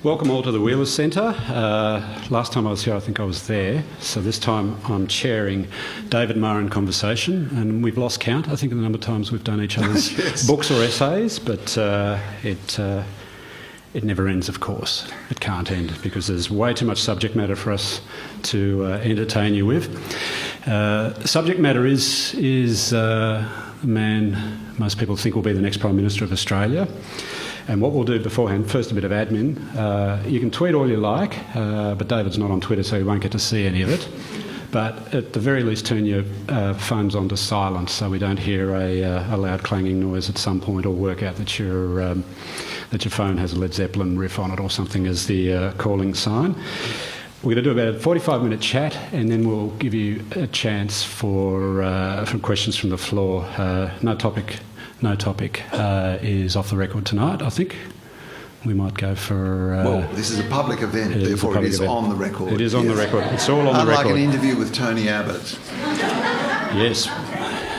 Welcome all to the Wheelers Centre. Last time I was here, I think I was there. So this time I'm chairing David Marr in conversation, and we've lost count, I think, of the number of times we've done each other's Yes. books or essays, but it never ends, of course. It can't end because there's way too much subject matter for us to entertain you with. Subject matter is the man most people think will be the next Prime Minister of Australia. And what we'll do beforehand, first a bit of admin. You can tweet all you like, but David's not on Twitter, so you won't get to see any of it. But at the very least, turn your phones on to silent so we don't hear a loud clanging noise at some point, or work out that your phone has a Led Zeppelin riff on it or something as the calling sign. We're going to do about a 45-minute chat, and then we'll give you a chance for questions from the floor. No topic is off the record tonight, I think. We might go for... well, this is a public event, therefore it is on the record. It is on the record. It's all on the record. Unlike an interview with Tony Abbott. Yes.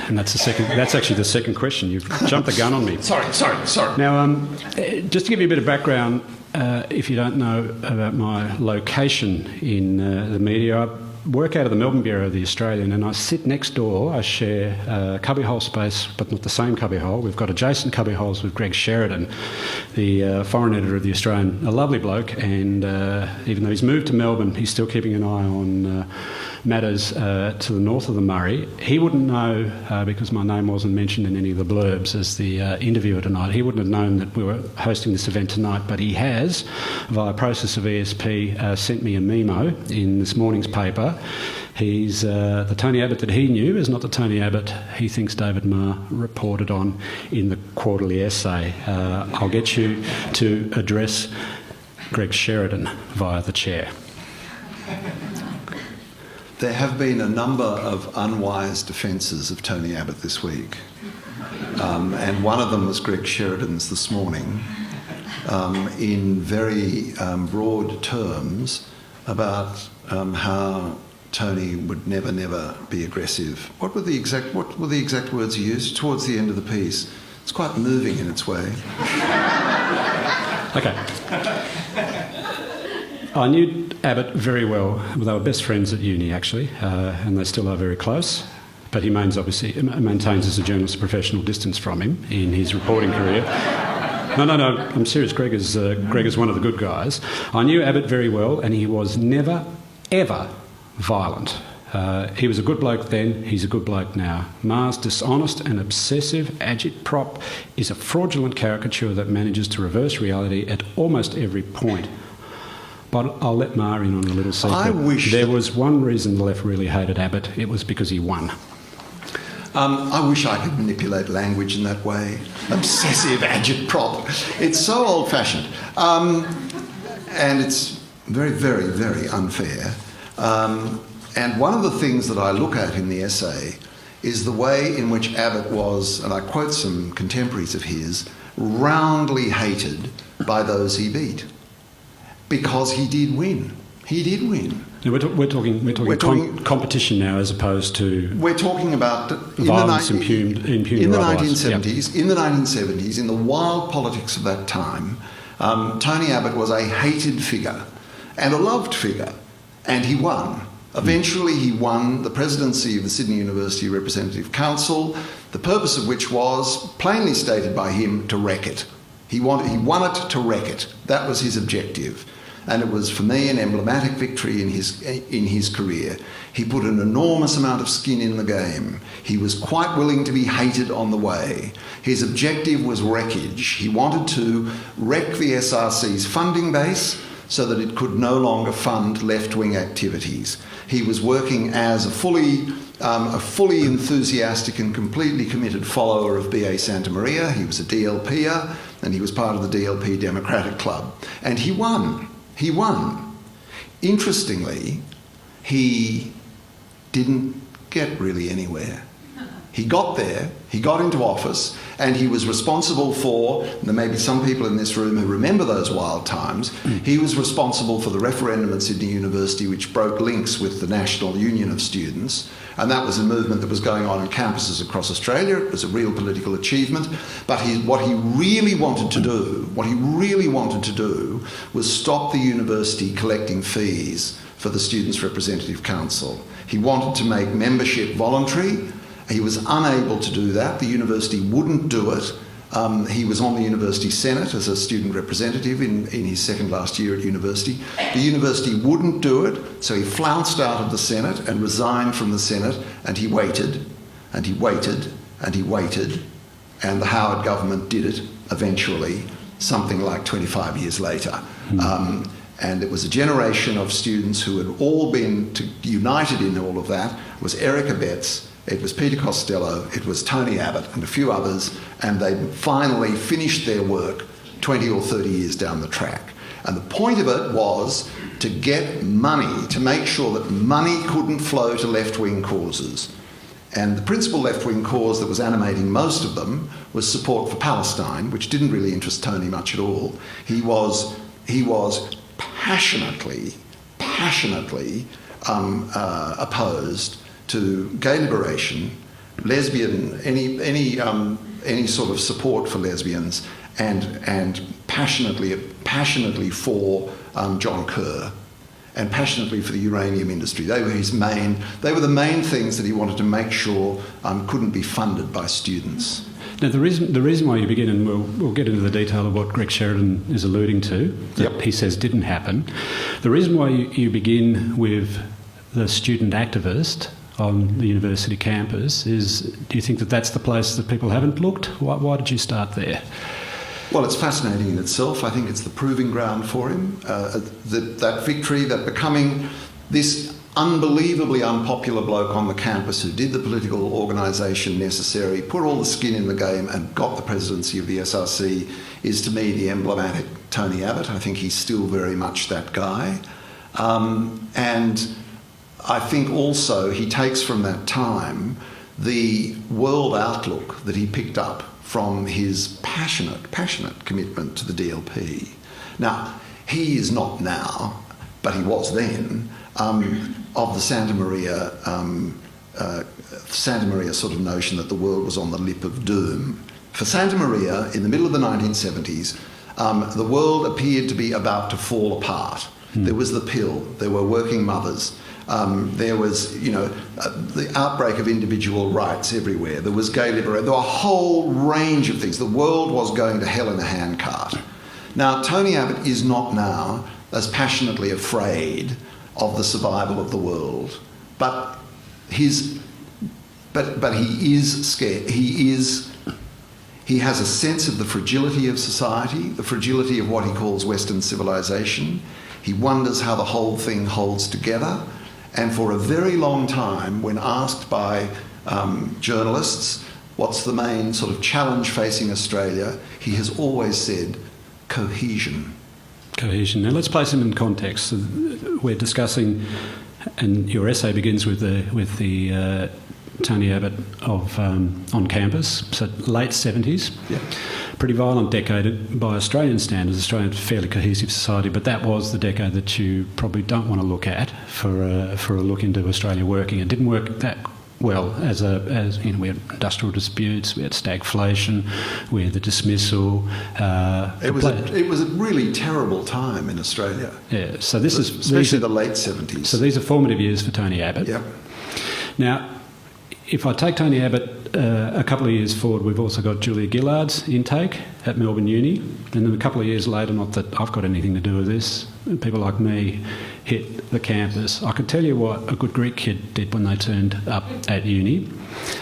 And that's actually the second question. You've jumped the gun on me. Sorry. Now, just to give you a bit of background, if you don't know about my location in the media, I work out of the Melbourne Bureau of the Australian, and I sit next door. I share cubbyhole space, but not the same cubbyhole. We've got adjacent cubbyholes with Greg Sheridan, the foreign editor of the Australian, a lovely bloke, and even though he's moved to Melbourne, he's still keeping an eye on matters to the north of the Murray. He wouldn't know, because my name wasn't mentioned in any of the blurbs as the interviewer tonight, he wouldn't have known that we were hosting this event tonight, but he has, via process of ESP, sent me a memo in this morning's paper. He's the Tony Abbott that he knew is not the Tony Abbott he thinks David Marr reported on in the quarterly essay. I'll get you to address Greg Sheridan via the chair. There have been a number of unwise defences of Tony Abbott this week, and one of them was Greg Sheridan's this morning, in very broad terms about how Tony would never be aggressive. What were the exact words he used towards the end of the piece? It's quite moving in its way. Okay. I knew Abbott very well. They were best friends at uni, actually, and they still are very close. But he maintains as a journalist a professional distance from him in his reporting career. No, I'm serious. Greg is one of the good guys. I knew Abbott very well, and he was never, ever violent. He was a good bloke then, he's a good bloke now. Marr's dishonest and obsessive agitprop is a fraudulent caricature that manages to reverse reality at almost every point. But I'll let Marr in on a little secret. There was one reason the left really hated Abbott. It was because he won. I wish I could manipulate language in that way. Obsessive agitprop. It's so old-fashioned. And it's very, very, very unfair. And one of the things that I look at in the essay is the way in which Abbott was, and I quote some contemporaries of his, roundly hated by those he beat. Because he did win. He did win. Now we're talking competition now, as opposed to... We're talking about... violence impugned in the 1970s. Yep. In the 1970s, in the wild politics of that time, Tony Abbott was a hated figure and a loved figure, and he won. Eventually he won the presidency of the Sydney University Representative Council, the purpose of which was, plainly stated by him, to wreck it. He won it to wreck it. That was his objective. And it was, for me, an emblematic victory in his career. He put an enormous amount of skin in the game. He was quite willing to be hated on the way. His objective was wreckage. He wanted to wreck the SRC's funding base so that it could no longer fund left-wing activities. He was working as a fully enthusiastic and completely committed follower of B.A. Santamaria. He was a DLPer, and he was part of the DLP Democratic Club. And he won. He won. Interestingly, he didn't get really anywhere. He got there, he got into office, And he was responsible for, there may be some people in this room who remember those wild times, he was responsible for the referendum at Sydney University which broke links with the National Union of Students. And that was a movement that was going on in campuses across Australia. It was a real political achievement. But what he really wanted to do was stop the university collecting fees for the Students' Representative Council. He wanted to make membership voluntary. He was unable to do that. The university wouldn't do it. He was on the University Senate as a student representative in his second last year at university. The university wouldn't do it, so he flounced out of the Senate and resigned from the Senate, and he waited, and he waited, and he waited, and the Howard government did it eventually, something like 25 years later. And it was a generation of students who had all been united in all of that. It was Erica Betts, it was Peter Costello, it was Tony Abbott and a few others, and they finally finished their work 20 or 30 years down the track. And the point of it was to get money, to make sure that money couldn't flow to left-wing causes. And the principal left-wing cause that was animating most of them was support for Palestine, which didn't really interest Tony much at all. He was passionately opposed to gay liberation, lesbian, any sort of support for lesbians, and passionately for John Kerr, and passionately for the uranium industry. They were the main things that he wanted to make sure couldn't be funded by students. Now, the reason why you begin, and we'll get into the detail of what Greg Sheridan is alluding to, that he says didn't happen. The reason why you begin with the student activist on the university campus is, do you think that that's the place that people haven't looked? Why did you start there? Well, it's fascinating in itself. I think it's the proving ground for him. That victory, that becoming this unbelievably unpopular bloke on the campus who did the political organisation necessary, put all the skin in the game and got the presidency of the SRC, is to me the emblematic Tony Abbott. I think he's still very much that guy. And I think also he takes from that time the world outlook that he picked up from his passionate commitment to the DLP. Now, he is not now, but he was then, of the Santa Maria sort of notion that the world was on the lip of doom. For Santa Maria, in the middle of the 1970s, the world appeared to be about to fall apart. There was the pill, there were working mothers, there was, the outbreak of individual rights everywhere, there was gay liberation, there were a whole range of things. The world was going to hell in a handcart. Now, Tony Abbott is not now as passionately afraid of the survival of the world, but he is scared. He has a sense of the fragility of society, the fragility of what he calls Western civilization. He wonders how the whole thing holds together. And for a very long time, when asked by journalists, what's the main sort of challenge facing Australia, he has always said, cohesion. Cohesion. Now let's place it in context. We're discussing, and your essay begins with the Tony Abbott of on campus, so late 70s. Yeah. Pretty violent decade by Australian standards. Australia's a fairly cohesive society, but that was the decade that you probably don't want to look at for a look into Australia working. It didn't work that well as we had industrial disputes, we had stagflation, we had the dismissal. It was a really terrible time in Australia. Yeah, so especially the late 70s. So these are formative years for Tony Abbott. Yep. Now, if I take Tony Abbott a couple of years forward, we've also got Julia Gillard's intake at Melbourne Uni, and then a couple of years later, not that I've got anything to do with this, people like me hit the campus. I could tell you what a good Greek kid did when they turned up at uni.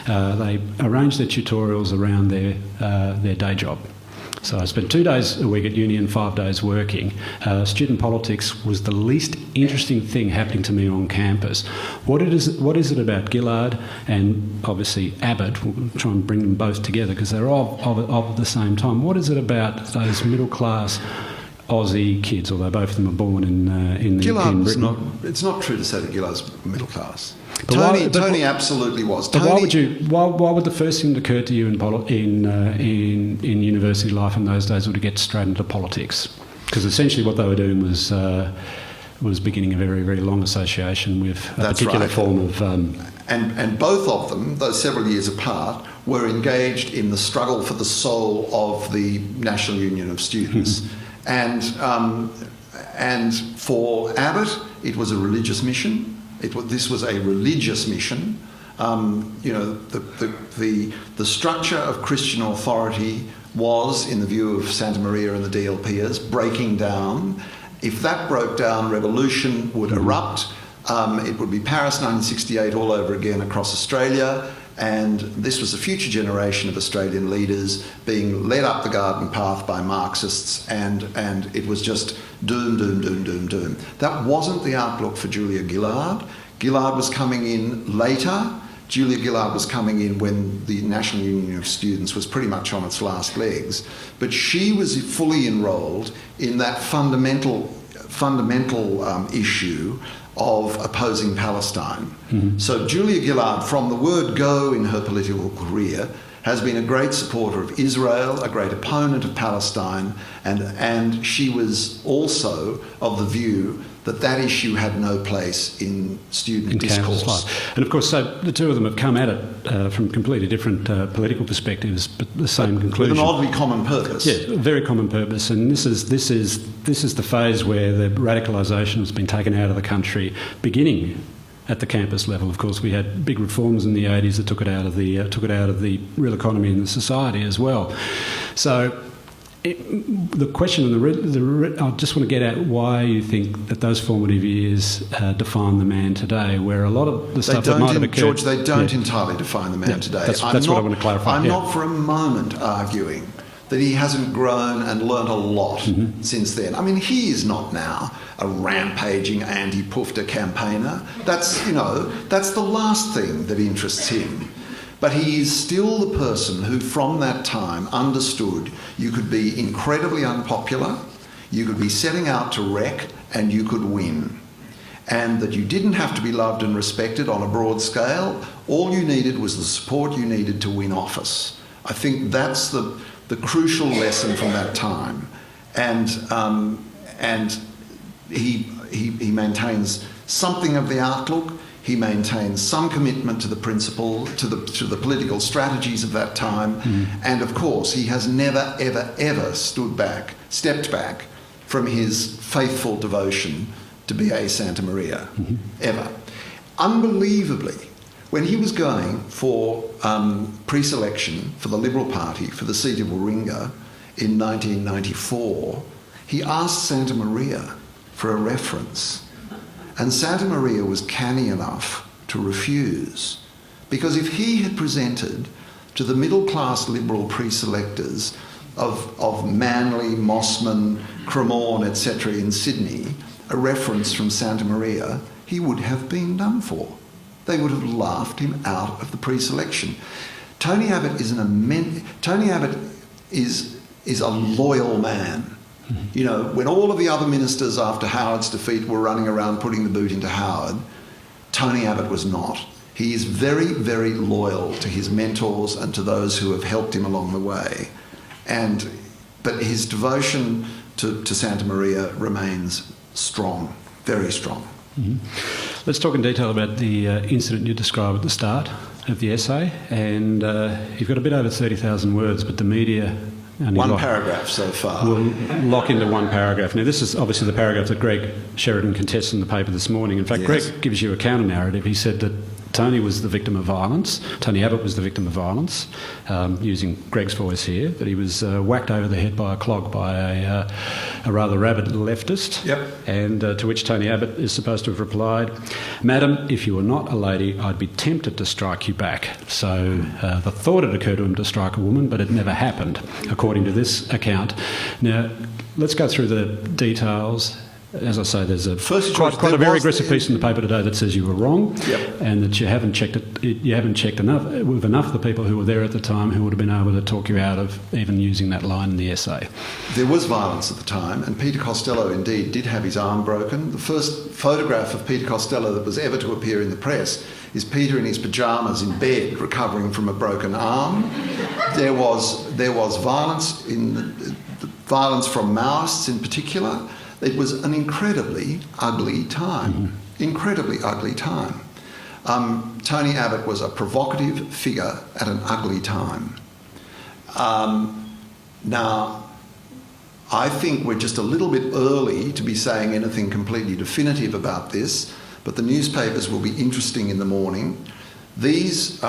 They arranged their tutorials around their day job. So I spent 2 days a week at uni and 5 days working. Student politics was the least interesting thing happening to me on campus. What is it about Gillard and obviously Abbott? We'll try and bring them both together because they're of the same time. What is it about those middle class Aussie kids, although both of them were born in Gillard was Britain. not. It's not true to say that Gillard's middle class. But Tony absolutely was. But why would the first thing that occurred to you in university life in those days would to get straight into politics? Because essentially what they were doing was beginning a very, very long association with a particular form of... And both of them, though several years apart, were engaged in the struggle for the soul of the National Union of Students. And for Abbott, it was a religious mission. This was a religious mission. The structure of Christian authority was, in the view of Santa Maria and the DLPers, breaking down. If that broke down, revolution would erupt. It would be Paris 1968 all over again across Australia, and this was a future generation of Australian leaders being led up the garden path by Marxists, and it was just doom, doom, doom, doom, doom. That wasn't the outlook for Julia Gillard. Gillard was coming in later. Julia Gillard was coming in when the National Union of Students was pretty much on its last legs, but she was fully enrolled in that fundamental issue of opposing Palestine. So Julia Gillard, from the word go in her political career, has been a great supporter of Israel, a great opponent of Palestine, and she was also of the view that issue had no place in student discourse. Life. And of course, so the two of them have come at it from completely different political perspectives, but the same conclusion. With an oddly common purpose. Yeah, a very common purpose. And this is the phase where the radicalisation has been taken out of the country, beginning at the campus level. Of course, we had big reforms in the 80s that took it out of the real economy and the society as well. So the question, I just want to get at why you think that those formative years define the man today, where a lot of the stuff that might have occurred... George, they don't entirely define the man today. That's what I want to clarify. I'm not for a moment arguing that he hasn't grown and learnt a lot since then. I mean, he is not now a rampaging anti-PUFTA campaigner. That's the last thing that interests him. But he is still the person who, from that time, understood you could be incredibly unpopular, you could be setting out to wreck, and you could win. And that you didn't have to be loved and respected on a broad scale. All you needed was the support you needed to win office. I think that's the crucial lesson from that time. And he maintains something of the outlook. He maintains some commitment to the principle, to the political strategies of that time. And of course, he has never, ever, ever stepped back from his faithful devotion to B.A. Santa Maria, ever. Unbelievably, when he was going for pre-selection for the Liberal Party for the seat of Warringah in 1994, he asked Santa Maria for a reference. And Santa Maria was canny enough to refuse, because if he had presented to the middle-class Liberal pre-selectors of Manly, Mossman, Cremorne, etc. in Sydney, a reference from Santa Maria, he would have been done for. They would have laughed him out of the pre-selection. Tony Abbott is a loyal man. You know, when all of the other ministers after Howard's defeat were running around putting the boot into Howard, Tony Abbott was not. He is very, very loyal to his mentors and to those who have helped him along the way. But his devotion to Santa Maria remains strong, very strong. Let's talk in detail about the incident you described at the start of the essay. And you've got a bit over 30,000 words, but the media... One paragraph so far. We'll lock into one paragraph. Now, this is obviously the paragraph that Greg Sheridan contests in the paper this morning. In fact, yes. Greg gives you a counter-narrative. He said that Tony was the victim of violence. Tony Abbott was the victim of violence, using Greg's voice here, that he was whacked over the head by a clog by a rather rabid leftist. Yep. And to which Tony Abbott is supposed to have replied, "Madam, if you were not a lady, I'd be tempted to strike you back." So the thought had occurred to him to strike a woman, but it never happened, according to this account. Now, let's go through the details as I say, there's a First, quite there a very was aggressive piece in the paper today that says you were wrong, Yep. and that you haven't checked it. You haven't checked enough with enough of the people who were there at the time who would have been able to talk you out of even using that line in the essay. There was violence at the time, and Peter Costello indeed did have his arm broken. The first photograph of Peter Costello that was ever to appear in the press is Peter in his pyjamas in bed, recovering from a broken arm. There was violence violence from Maoists in particular. It was an incredibly ugly time. Incredibly ugly time. Tony Abbott was a provocative figure at an ugly time. Now, I think we're just a little bit early to be saying anything completely definitive about this, but the newspapers will be interesting in the morning. These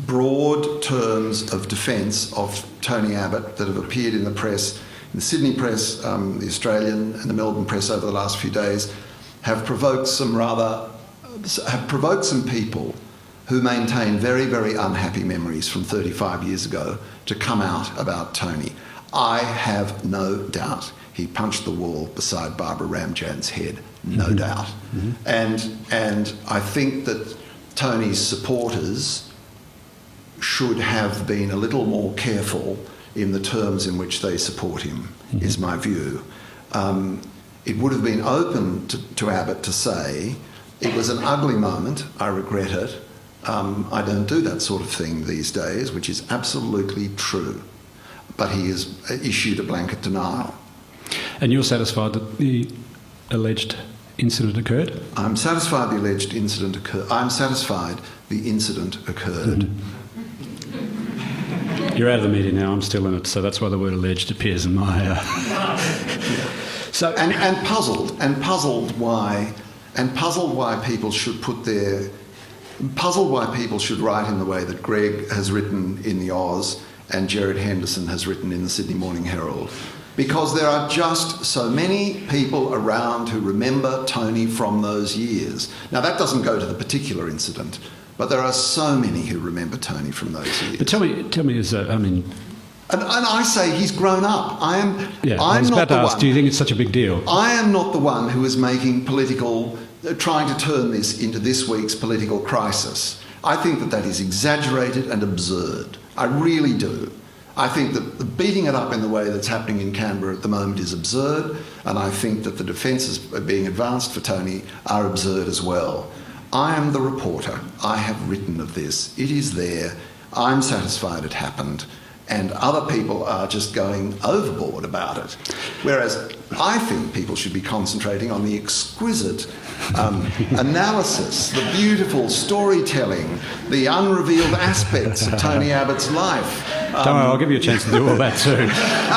broad terms of defence of Tony Abbott that have appeared in the press, in the Sydney press, the Australian and the Melbourne press over the last few days, have provoked some people who maintain very, very unhappy memories from 35 years ago to come out about Tony. I have no doubt he punched the wall beside Barbara Ramjan's head, no doubt. And I think that Tony's supporters should have been a little more careful in the terms in which they support him, is my view. It would have been open to Abbott to say, it was an ugly moment, I regret it. I don't do that sort of thing these days, which is absolutely true. But he has issued a blanket denial. And you're satisfied that the alleged incident occurred? I'm satisfied the alleged incident occurred. I'm satisfied the incident occurred. You're out of the media now, I'm still in it, so that's why the word alleged appears in my... So And puzzled why people should write in the way that Greg has written in the Oz and Gerard Henderson has written in the Sydney Morning Herald. Because there are just so many people around who remember Tony from those years. Now, that doesn't go to the particular incident, but there are so many who remember Tony from those years. But tell me, And I say he's grown up. I was about to ask, do you think it's such a big deal? I am not the one who is making trying to turn this into this week's political crisis. I think that is exaggerated and absurd. I really do. I think that the beating it up in the way that's happening in Canberra at the moment is absurd, and I think that the defences being advanced for Tony are absurd as well. I am the reporter. I have written of this. It is there. I'm satisfied it happened. And other people are just going overboard about it. Whereas I think people should be concentrating on the exquisite analysis, the beautiful storytelling, the unrevealed aspects of Tony Abbott's life. Don't worry, I'll give you a chance to do all that too.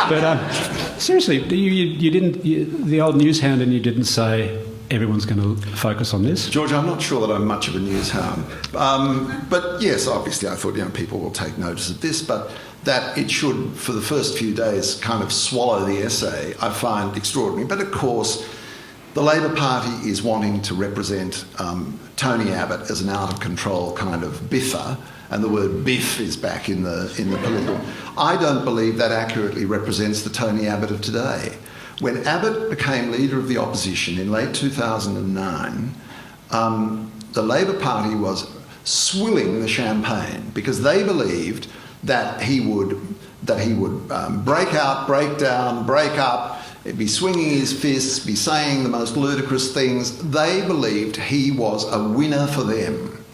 But seriously, you didn't, the old news hound in you didn't say everyone's going to focus on this? George, I'm not sure that I'm much of a news hound. But yes, obviously I thought people will take notice of this, but that it should, for the first few days, kind of swallow the essay, I find extraordinary. But of course, the Labor Party is wanting to represent Tony Abbott as an out-of-control kind of biffer, and the word biff is back in the political... I don't believe that accurately represents the Tony Abbott of today. When Abbott became Leader of the Opposition in late 2009, the Labor Party was swilling the champagne because they believed that he would break out, break down, break up, be swinging his fists, be saying the most ludicrous things. They believed he was a winner for them.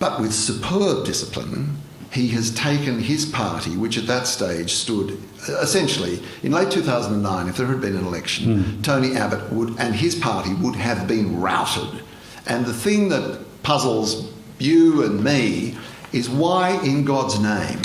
But with superb discipline, he has taken his party, which at that stage stood essentially in late 2009, if there had been an election, Tony Abbott and his party would have been routed. And the thing that puzzles you and me is why in God's name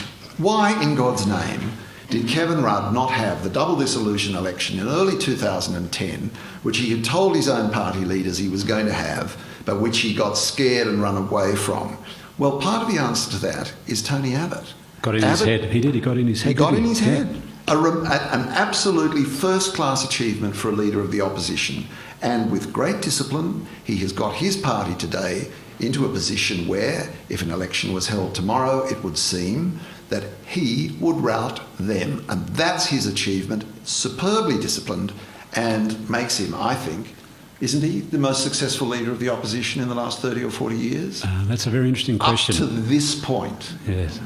did Kevin Rudd not have the double dissolution election in early 2010, which he had told his own party leaders he was going to have, but which he got scared and run away from? Well, part of the answer to that is Tony Abbott. Got in his head. He did. He got in his head. He got in his head. An absolutely first-class achievement for a Leader of the Opposition. And with great discipline, he has got his party today into a position where, if an election was held tomorrow, it would seem that he would rout them. And that's his achievement, superbly disciplined, and makes him, I think, isn't he the most successful leader of the opposition in the last 30 or 40 years? That's a very interesting question. Up to this point. Yes,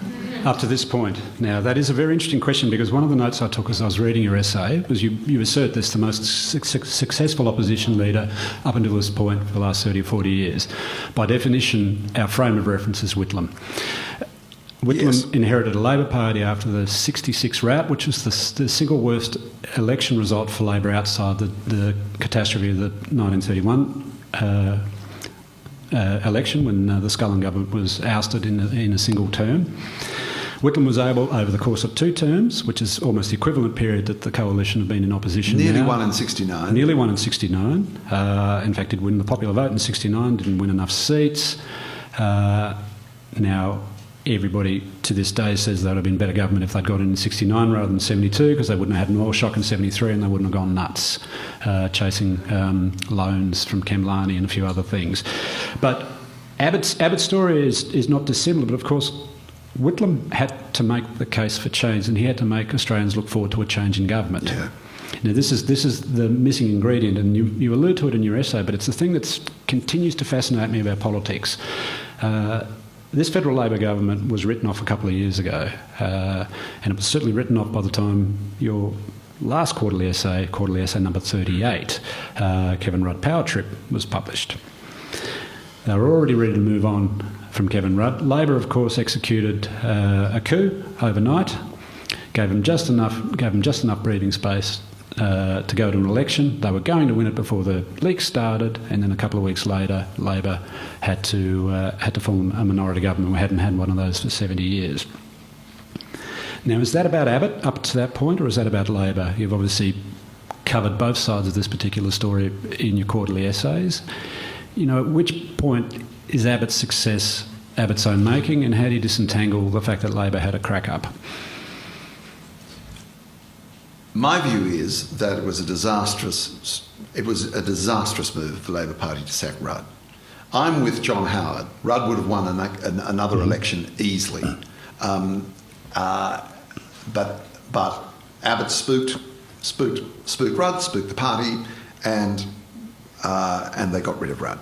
up to this point. Now, that is a very interesting question, because one of the notes I took as I was reading your essay was you assert this the most successful opposition leader up until this point for the last 30 or 40 years. By definition, our frame of reference is Whitlam. Whitlam inherited a Labor Party after the 66 rout, which was the single worst election result for Labor outside the catastrophe of the 1931 election, when the Scullin government was ousted in a single term. Whitlam was able, over the course of 2 terms, which is almost the equivalent period that the coalition have been in opposition Nearly now. won in 69. Nearly won in 69. In fact, did win the popular vote in 69, didn't win enough seats. Now, everybody to this day says that it would have been better government if they'd got in 69 rather than 72, because they wouldn't have had an oil shock in 73 and they wouldn't have gone nuts chasing loans from Kemlani and a few other things. But Abbott's story is not dissimilar, but of course Whitlam had to make the case for change, and he had to make Australians look forward to a change in government. Yeah. Now, this is the missing ingredient, and you allude to it in your essay, but it's the thing that continues to fascinate me about politics. This federal Labor government was written off a couple of years ago, and it was certainly written off by the time your last quarterly essay number 38, Kevin Rudd Power Trip, was published. They were already ready to move on from Kevin Rudd. Labor, of course, executed a coup overnight, gave them just enough breathing space to go to an election. They were going to win it before the leaks started, and then a couple of weeks later, Labor had to form a minority government. We hadn't had one of those for 70 years. Now, is that about Abbott up to that point, or is that about Labor? You've obviously covered both sides of this particular story in your quarterly essays. You know, at which point is Abbott's success Abbott's own making, and how do you disentangle the fact that Labor had a crack up? My view is that it was a disastrous move of the Labor Party to sack Rudd. I'm with John Howard. Rudd would have won another election easily, but Abbott spooked Rudd, spooked the party, and they got rid of Rudd.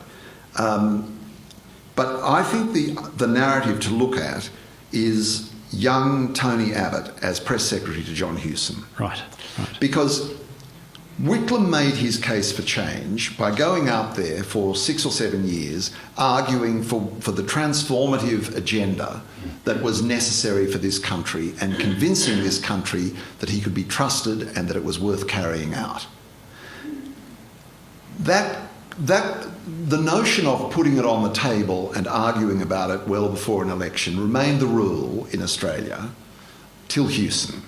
But I think the narrative to look at is young Tony Abbott as press secretary to John Hewson. Right. Because Whitlam made his case for change by going out there for 6 or 7 years arguing for the transformative agenda that was necessary for this country, and convincing this country that he could be trusted and that it was worth carrying out. The notion of putting it on the table and arguing about it well before an election remained the rule in Australia till Hewson.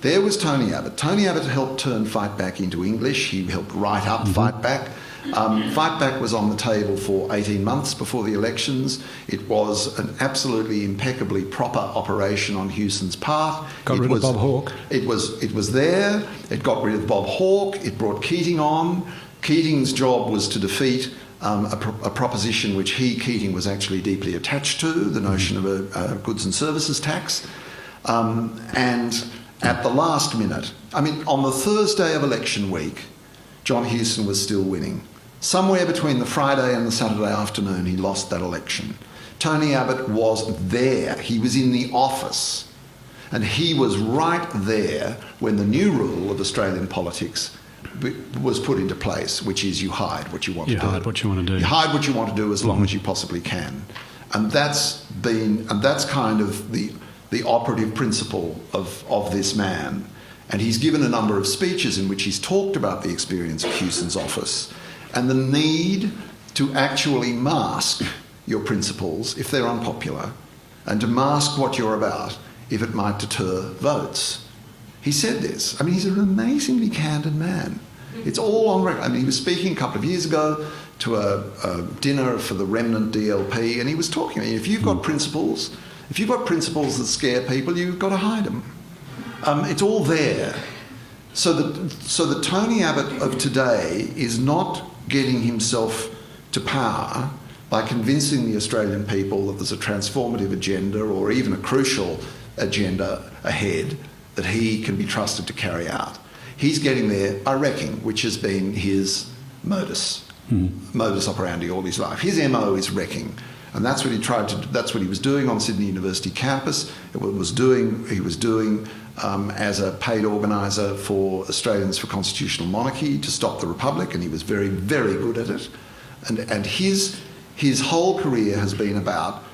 There was Tony Abbott. Tony Abbott helped turn Fight Back into English. He helped write up Fight Back. Fight Back was on the table for 18 months before the elections. It was an absolutely impeccably proper operation on Hewson's part. Got rid of Bob Hawke. It was there. It got rid of Bob Hawke. It brought Keating on. Keating's job was to defeat a proposition which Keating was actually deeply attached to, the notion of a goods and services tax. And at the last minute, I mean, on the Thursday of election week, John Hewson was still winning. Somewhere between the Friday and the Saturday afternoon, he lost that election. Tony Abbott was there. He was in the office. And he was right there when the new rule of Australian politics was put into place, which is you hide what you want to do. You hide what you want to do. You hide what you want to do as long as you possibly can. And that's kind of the operative principle of this man. And he's given a number of speeches in which he's talked about the experience of Hewson's office and the need to actually mask your principles if they're unpopular, and to mask what you're about if it might deter votes. He said this. I mean, he's an amazingly candid man. It's all on record. I mean, he was speaking a couple of years ago to a dinner for the remnant DLP, and he was talking. I mean, if you've got principles that scare people, you've got to hide them. It's all there. So the Tony Abbott of today is not getting himself to power by convincing the Australian people that there's a transformative agenda or even a crucial agenda ahead that he can be trusted to carry out. He's getting there by wrecking, which has been his modus operandi all his life. His MO is wrecking. And that's what he was doing on Sydney University campus. He was doing as a paid organiser for Australians for Constitutional Monarchy to stop the Republic, and he was very, very good at it. And his whole career has been about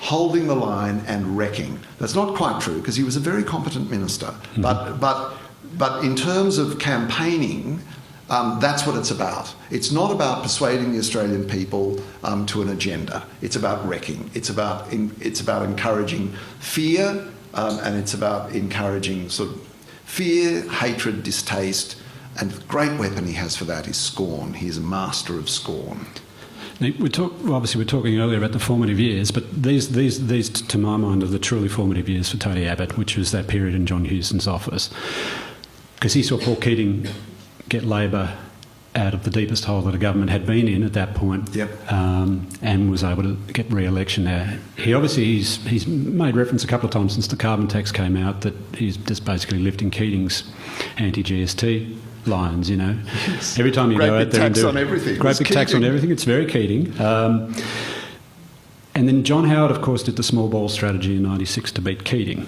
holding the line and wrecking. That's not quite true, because he was a very competent minister. But in terms of campaigning, that's what it's about. It's not about persuading the Australian people to an agenda. It's about wrecking. It's about encouraging fear, and it's about encouraging sort of fear, hatred, distaste, and the great weapon he has for that is scorn. He is a master of scorn. Now, we're talking earlier about the formative years, but these, to my mind, are the truly formative years for Tony Abbott, which was that period in John Hewson's office, because he saw Paul Keating get Labor out of the deepest hole that a government had been in at that point, and was able to get re-election there. He's made reference a couple of times since the carbon tax came out that he's just basically lifting Keating's anti-GST lines, you know. Yes. Every time you go out there and do great big tax on everything, it's very Keating. And then John Howard, of course, did the small ball strategy in '96 to beat Keating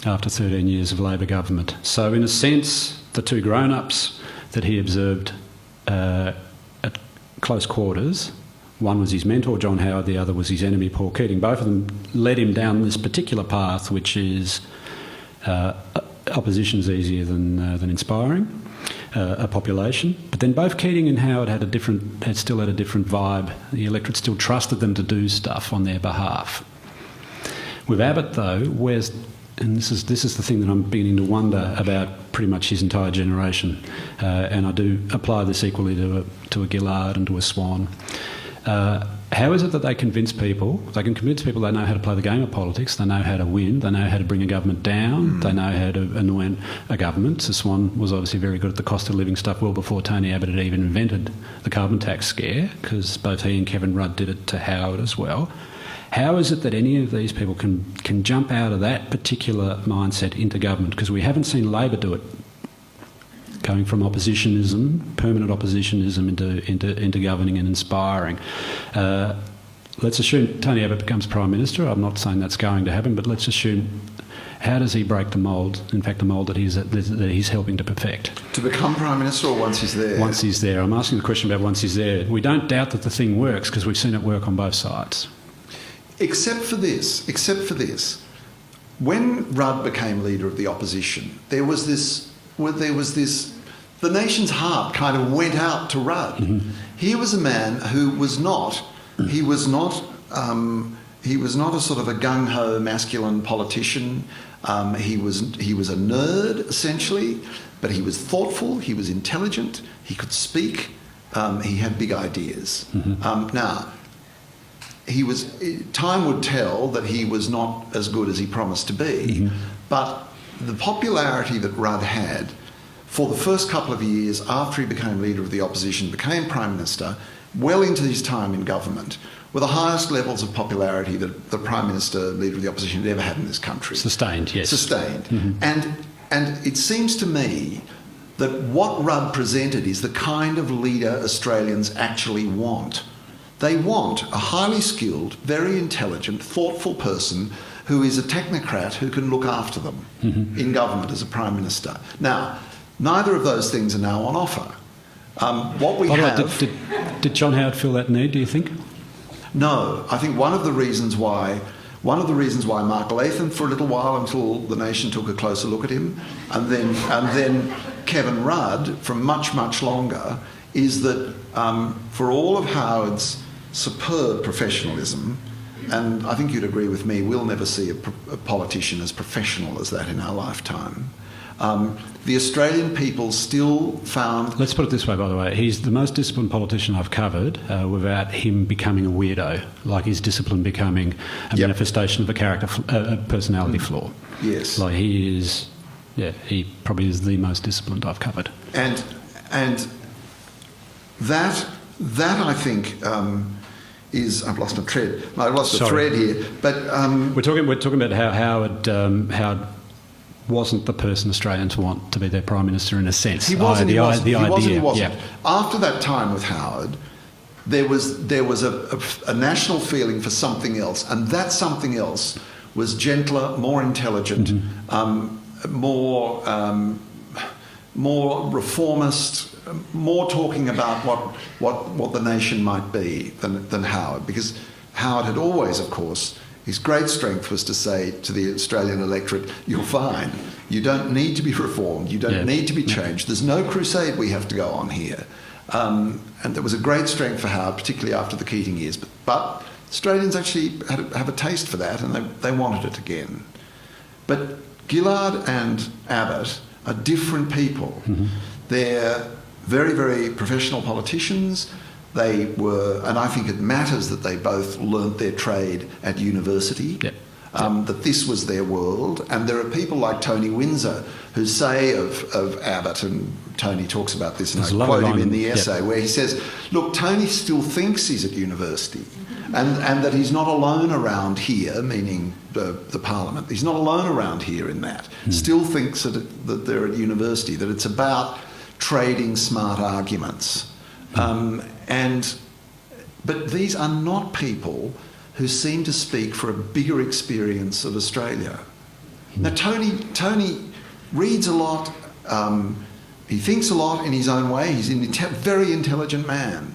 after 13 years of Labor government. So in a sense, the two grown-ups that he observed at close quarters, one was his mentor, John Howard, the other was his enemy, Paul Keating. Both of them led him down this particular path, which is opposition's easier than inspiring a population. But then both Keating and Howard still had a different vibe. The electorate still trusted them to do stuff on their behalf. With Abbott, though, and this is the thing that I'm beginning to wonder about pretty much his entire generation, and I do apply this equally to a Gillard and to a Swan. How is it that they convince people? They can convince people they know how to play the game of politics, they know how to win, they know how to bring a government down, they know how to annoy a government. So Swan was obviously very good at the cost of living stuff well before Tony Abbott had even invented the carbon tax scare, because both he and Kevin Rudd did it to Howard as well. How is it that any of these people can jump out of that particular mindset into government? Because we haven't seen Labor do it, going from oppositionism, permanent oppositionism, into governing and inspiring. Let's assume Tony Abbott becomes Prime Minister. I'm not saying that's going to happen, but let's assume, how does he break the mould, in fact the mould that he's helping to perfect? To become Prime Minister, or once he's there? Once he's there. I'm asking the question about once he's there. We don't doubt that the thing works, because we've seen it work on both sides. Except for this. When Rudd became leader of the opposition, there was this, the nation's heart kind of went out to Rudd. Mm-hmm. He was a man who was not a sort of a gung-ho masculine politician. He was a nerd, essentially, but he was thoughtful, he was intelligent, he could speak, he had big ideas. Mm-hmm. Now, time would tell that he was not as good as he promised to be, mm-hmm. but the popularity that Rudd had for the first couple of years after he became leader of the opposition, became Prime Minister, well into his time in government, were the highest levels of popularity that the Prime Minister, leader of the opposition, had ever had in this country. Sustained, yes. Sustained. Mm-hmm. And it seems to me that what Rudd presented is the kind of leader Australians actually want. They want a highly skilled, very intelligent, thoughtful person who is a technocrat who can look after them mm-hmm. in government as a Prime Minister. Now, neither of those things are now on offer. Did John Howard feel that need, do you think? No. I think one of the reasons why Mark Latham for a little while, until the nation took a closer look at him, and then Kevin Rudd for much, much longer, is that for all of Howard's superb professionalism, and I think you'd agree with me, we'll never see a politician as professional as that in our lifetime. The Australian people still found... Let's put it this way, by the way. He's the most disciplined politician I've covered without him becoming a weirdo, like his discipline becoming a manifestation of a personality flaw. Yes. Like he probably is the most disciplined I've covered. And that I think is I've lost a thread. I've lost a Sorry. thread here. But We're talking about how Howard wasn't the person Australians want to be their Prime Minister in a sense. he wasn't. The He wasn't. idea. He wasn't. Yeah. After that time with Howard, there was a national feeling for something else, and that something else was gentler, more intelligent, more reformist, more talking about what the nation might be than Howard, because Howard had always, of course, his great strength was to say to the Australian electorate, "You're fine. You don't need to be reformed. You don't need to be changed. There's no crusade we have to go on here." And there was a great strength for Howard, particularly after the Keating years. But Australians actually have a taste for that, and they wanted it again. But Gillard and Abbott are different people. They're very, very professional politicians. They were, and I think it matters that they both learnt their trade at university, that this was their world. And there are people like Tony Windsor who say of Abbott, and Tony talks about this, and I quote him in the essay, where he says, look, Tony still thinks he's at university, and that he's not alone around here, meaning the Parliament. He's not alone around here in that. Still thinks that they're at university, that it's about trading smart arguments. But these are not people who seem to speak for a bigger experience of Australia. Now, Tony reads a lot. He thinks a lot in his own way. He's a very intelligent man.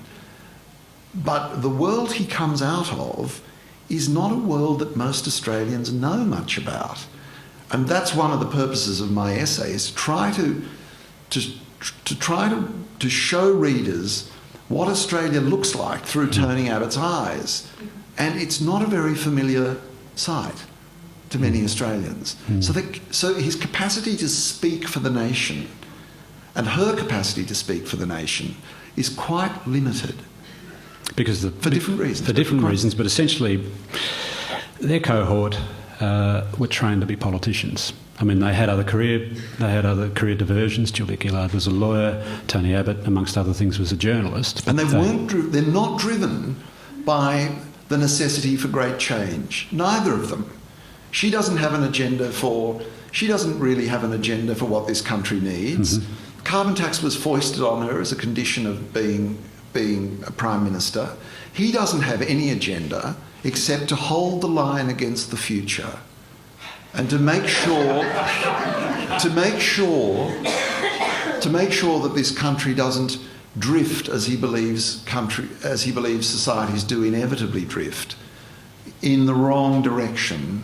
But the world he comes out of is not a world that most Australians know much about. And that's one of the purposes of my essay, is to show readers what Australia looks like through Tony Abbott's eyes. And it's not a very familiar sight to many Australians. So his capacity to speak for the nation and her capacity to speak for the nation is quite limited. Because for different reasons. For different reasons, but essentially their cohort were trained to be politicians. I mean, they had other career diversions. Julia Gillard was a lawyer. Tony Abbott, amongst other things, was a journalist. And they're not driven by the necessity for great change. Neither of them. She doesn't really have an agenda for what this country needs. Carbon tax was foisted on her as a condition of being a Prime Minister. He doesn't have any agenda except to hold the line against the future and to make sure that this country doesn't drift as he believes societies do inevitably drift in the wrong direction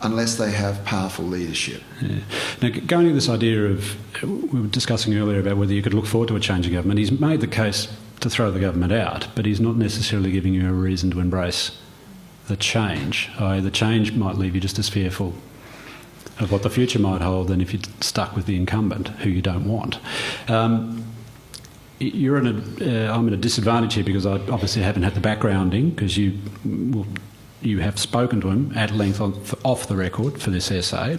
unless they have powerful leadership. Yeah. Now, going to this idea of, we were discussing earlier about whether you could look forward to a change of government, he's made the case to throw the government out, but he's not necessarily giving you a reason to embrace the change. The change might leave you just as fearful of what the future might hold than if you're stuck with the incumbent who you don't want. I'm at a disadvantage here because I obviously haven't had the backgrounding, because you have spoken to him at length off the record for this essay.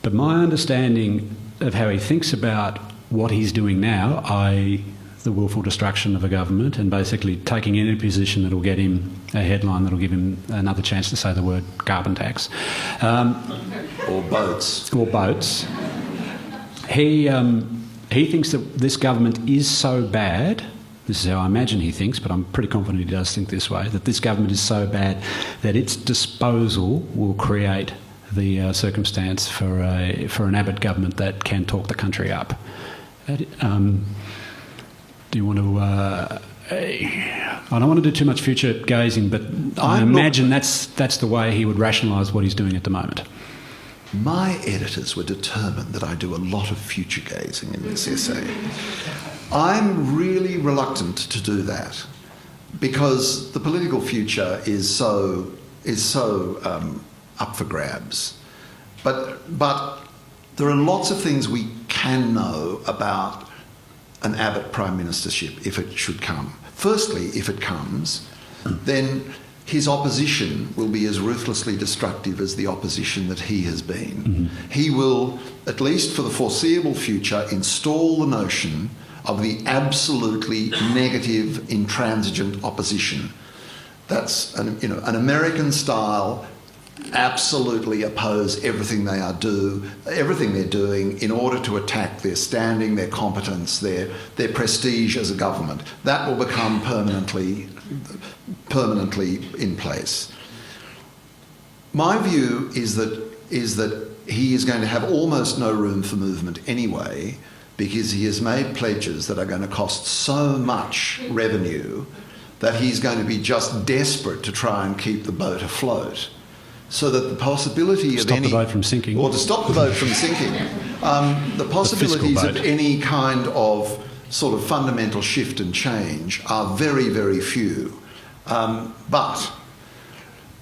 But my understanding of how he thinks about what he's doing now, i.e. the willful destruction of a government and basically taking any position that will get him a headline that will give him another chance to say the word carbon tax. Or boats. Or boats. He thinks that this government is so bad, this is how I imagine he thinks, but I'm pretty confident he does think this way, that this government is so bad that its disposal will create the circumstance for an Abbott government that can talk the country up. Do you want to... I don't want to do too much future gazing, but I imagine that's the way he would rationalise what he's doing at the moment. My editors were determined that I do a lot of future gazing in this essay. I'm really reluctant to do that because the political future is so up for grabs. But there are lots of things we can know about an Abbott Prime Ministership if it should come. Firstly, if it comes, then his opposition will be as ruthlessly destructive as the opposition that he has been. He will, at least for the foreseeable future, install the notion of the absolutely negative, intransigent opposition. That's an American style. Absolutely oppose everything everything they're doing in order to attack their standing, their competence, their prestige as a government. That will become permanently in place. My view is that he is going to have almost no room for movement anyway, because he has made pledges that are going to cost so much revenue that he's going to be just desperate to try and keep the boat afloat. So that the possibility of stop the boat from sinking, or to stop the boat from sinking, the possibilities of any kind of sort of fundamental shift and change are very, very few. But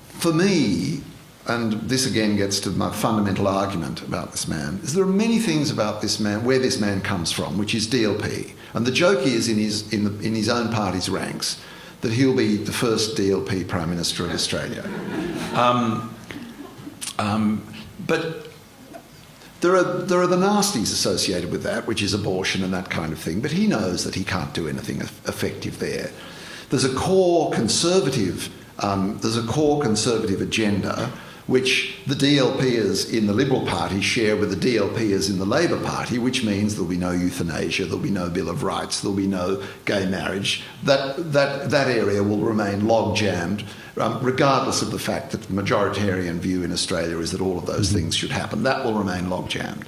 for me, and this again gets to my fundamental argument about this man, is there are many things about this man, where this man comes from, which is DLP, and the joke is in his own party's ranks that he'll be the first DLP Prime Minister of Australia. But there are the nasties associated with that, which is abortion and that kind of thing. But he knows that he can't do anything effective there. There's a core conservative agenda which the DLPers in the Liberal Party share with the DLPers in the Labor Party, which means there'll be no euthanasia, there'll be no Bill of Rights, there'll be no gay marriage. That area will remain log-jammed, regardless of the fact that the majoritarian view in Australia is that all of those things should happen. That will remain log-jammed.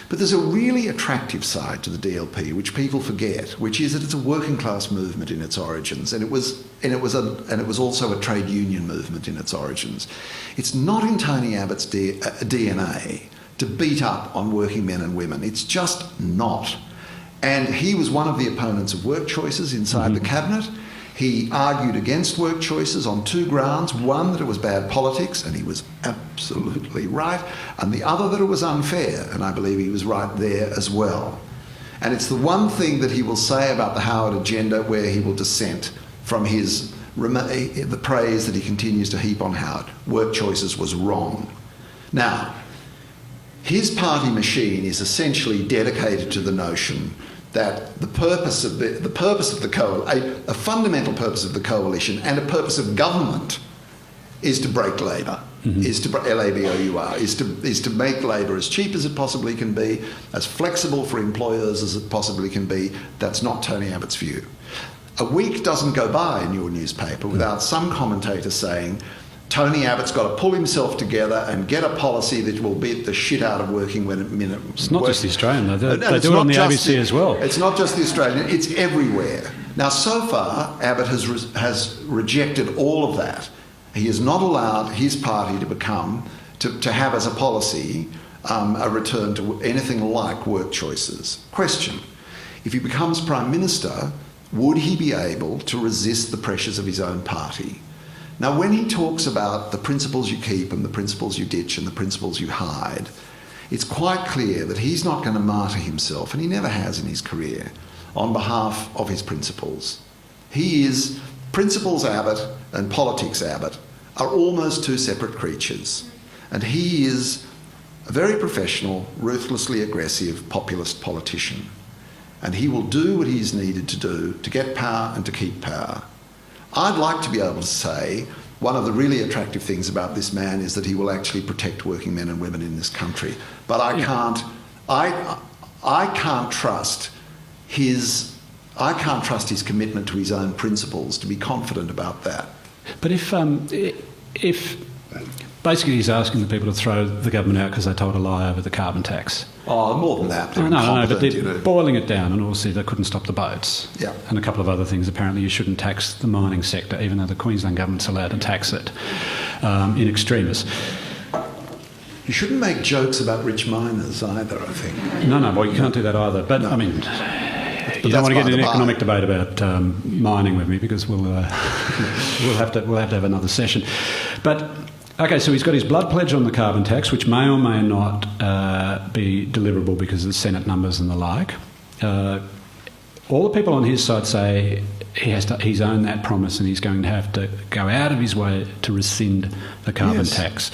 But there's a really attractive side to the DLP, which people forget, which is that it's a working class movement in its origins, and it was also a trade union movement in its origins. It's not in Tony Abbott's DNA to beat up on working men and women. It's just not. And he was one of the opponents of work choices inside the cabinet. He argued against work choices on two grounds. One, that it was bad politics, and he was absolutely right, and the other, that it was unfair, and I believe he was right there as well. And it's the one thing that he will say about the Howard agenda where he will dissent from the praise that he continues to heap on Howard. Work choices was wrong. Now, his party machine is essentially dedicated to the notion that a fundamental purpose of the coalition and a purpose of government is to break labour, L-A-B-O-U-R, is to make labour as cheap as it possibly can be, as flexible for employers as it possibly can be. That's not Tony Abbott's view. A week doesn't go by in your newspaper without some commentator saying, Tony Abbott's got to pull himself together and get a policy that will beat the shit out of working men. It's not just the Australian, though. They do it on the ABC as well. It's not just the Australian, it's everywhere. Now, so far, Abbott has rejected all of that. He has not allowed his party to have as a policy a return to anything like work choices. Question: if he becomes Prime Minister, would he be able to resist the pressures of his own party? Now, when he talks about the principles you keep and the principles you ditch and the principles you hide, it's quite clear that he's not going to martyr himself, and he never has in his career, on behalf of his principles. Principles Abbott and politics Abbott are almost two separate creatures. And he is a very professional, ruthlessly aggressive, populist politician. And he will do what he's needed to do to get power and to keep power. I'd like to be able to say one of the really attractive things about this man is that he will actually protect working men and women in this country. But I can't trust his commitment to his own principles to be confident about that. But if basically he's asking the people to throw the government out because they told a lie over the carbon tax. Oh, more than that. No, but they're boiling it down, and obviously they couldn't stop the boats. Yeah. And a couple of other things. Apparently you shouldn't tax the mining sector, even though the Queensland government's allowed to tax it in extremis. You shouldn't make jokes about rich miners either, I think. No, well, you can't do that either. But, I mean, you don't want to get in an economic debate about mining with me, because we'll have to have another session. But... okay, so he's got his blood pledge on the carbon tax, which may or may not be deliverable because of the Senate numbers and the like. All the people on his side say he's owned that promise and he's going to have to go out of his way to rescind the carbon tax.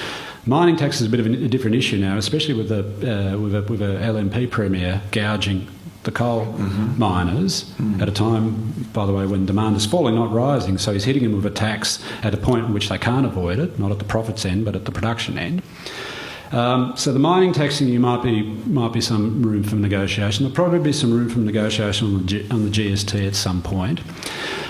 Mining tax is a bit of a different issue now, especially with a LNP premier gouging the coal miners at a time, by the way, when demand is falling, not rising. So he's hitting them with a tax at a point in which they can't avoid it, not at the profits end, but at the production end. So the mining taxing, you might be some room for negotiation. There'll probably be some room for negotiation on the GST at some point.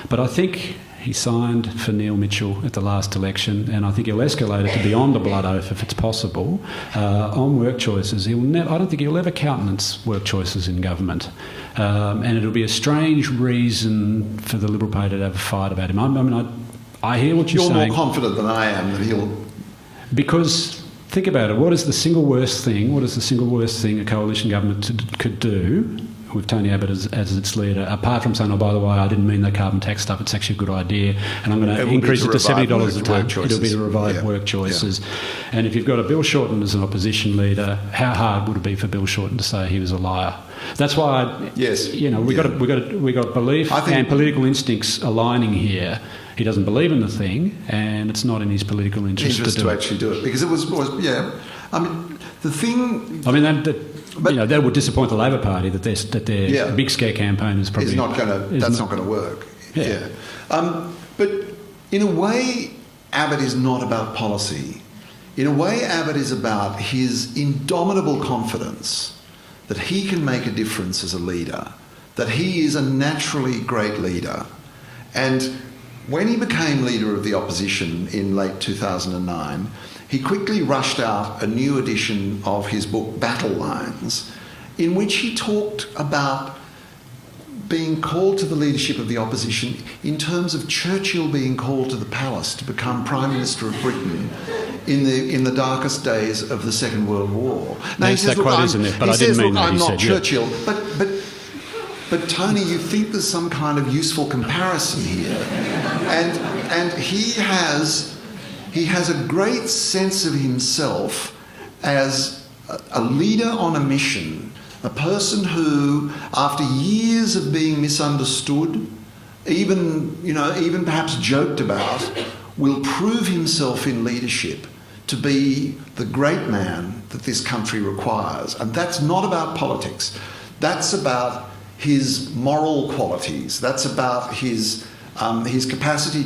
But I think he signed for Neil Mitchell at the last election, and I think he'll escalate it to beyond a blood oath if it's possible on work choices. I don't think he'll ever countenance work choices in government, and it'll be a strange reason for the Liberal Party to have a fight about him. I hear what you're saying. You're more confident than I am that he'll... Because think about it. What is the single worst thing a coalition government could do with Tony Abbott as its leader, apart from saying, oh, by the way, I didn't mean the carbon tax stuff, it's actually a good idea, and I'm going to increase it to $70 a tonne. It'll be to revive work choices. Yeah. And if you've got a Bill Shorten as an opposition leader, how hard would it be for Bill Shorten to say he was a liar? That's why, we got belief and political instincts aligning here. He doesn't believe in the thing, and it's not in his political interest to actually do it, because it was I mean, the thing. I mean, that would disappoint the Labor Party that their big scare campaign is probably not going to work. Yeah. But in a way, Abbott is not about policy. In a way, Abbott is about his indomitable confidence that he can make a difference as a leader, that he is a naturally great leader. And when he became leader of the opposition in late 2009, he quickly rushed out a new edition of his book Battle Lines, in which he talked about being called to the leadership of the opposition in terms of Churchill being called to the palace to become Prime Minister of Britain in the darkest days of the Second World War. Now, he says, that quote isn't it, but I didn't mean that. I'm not Churchill, but Tony, you think there's some kind of useful comparison here, and he has a great sense of himself as a leader on a mission, a person who, after years of being misunderstood, even perhaps joked about, will prove himself in leadership to be the great man that this country requires. And that's not about politics. That's about his moral qualities. That's about his capacity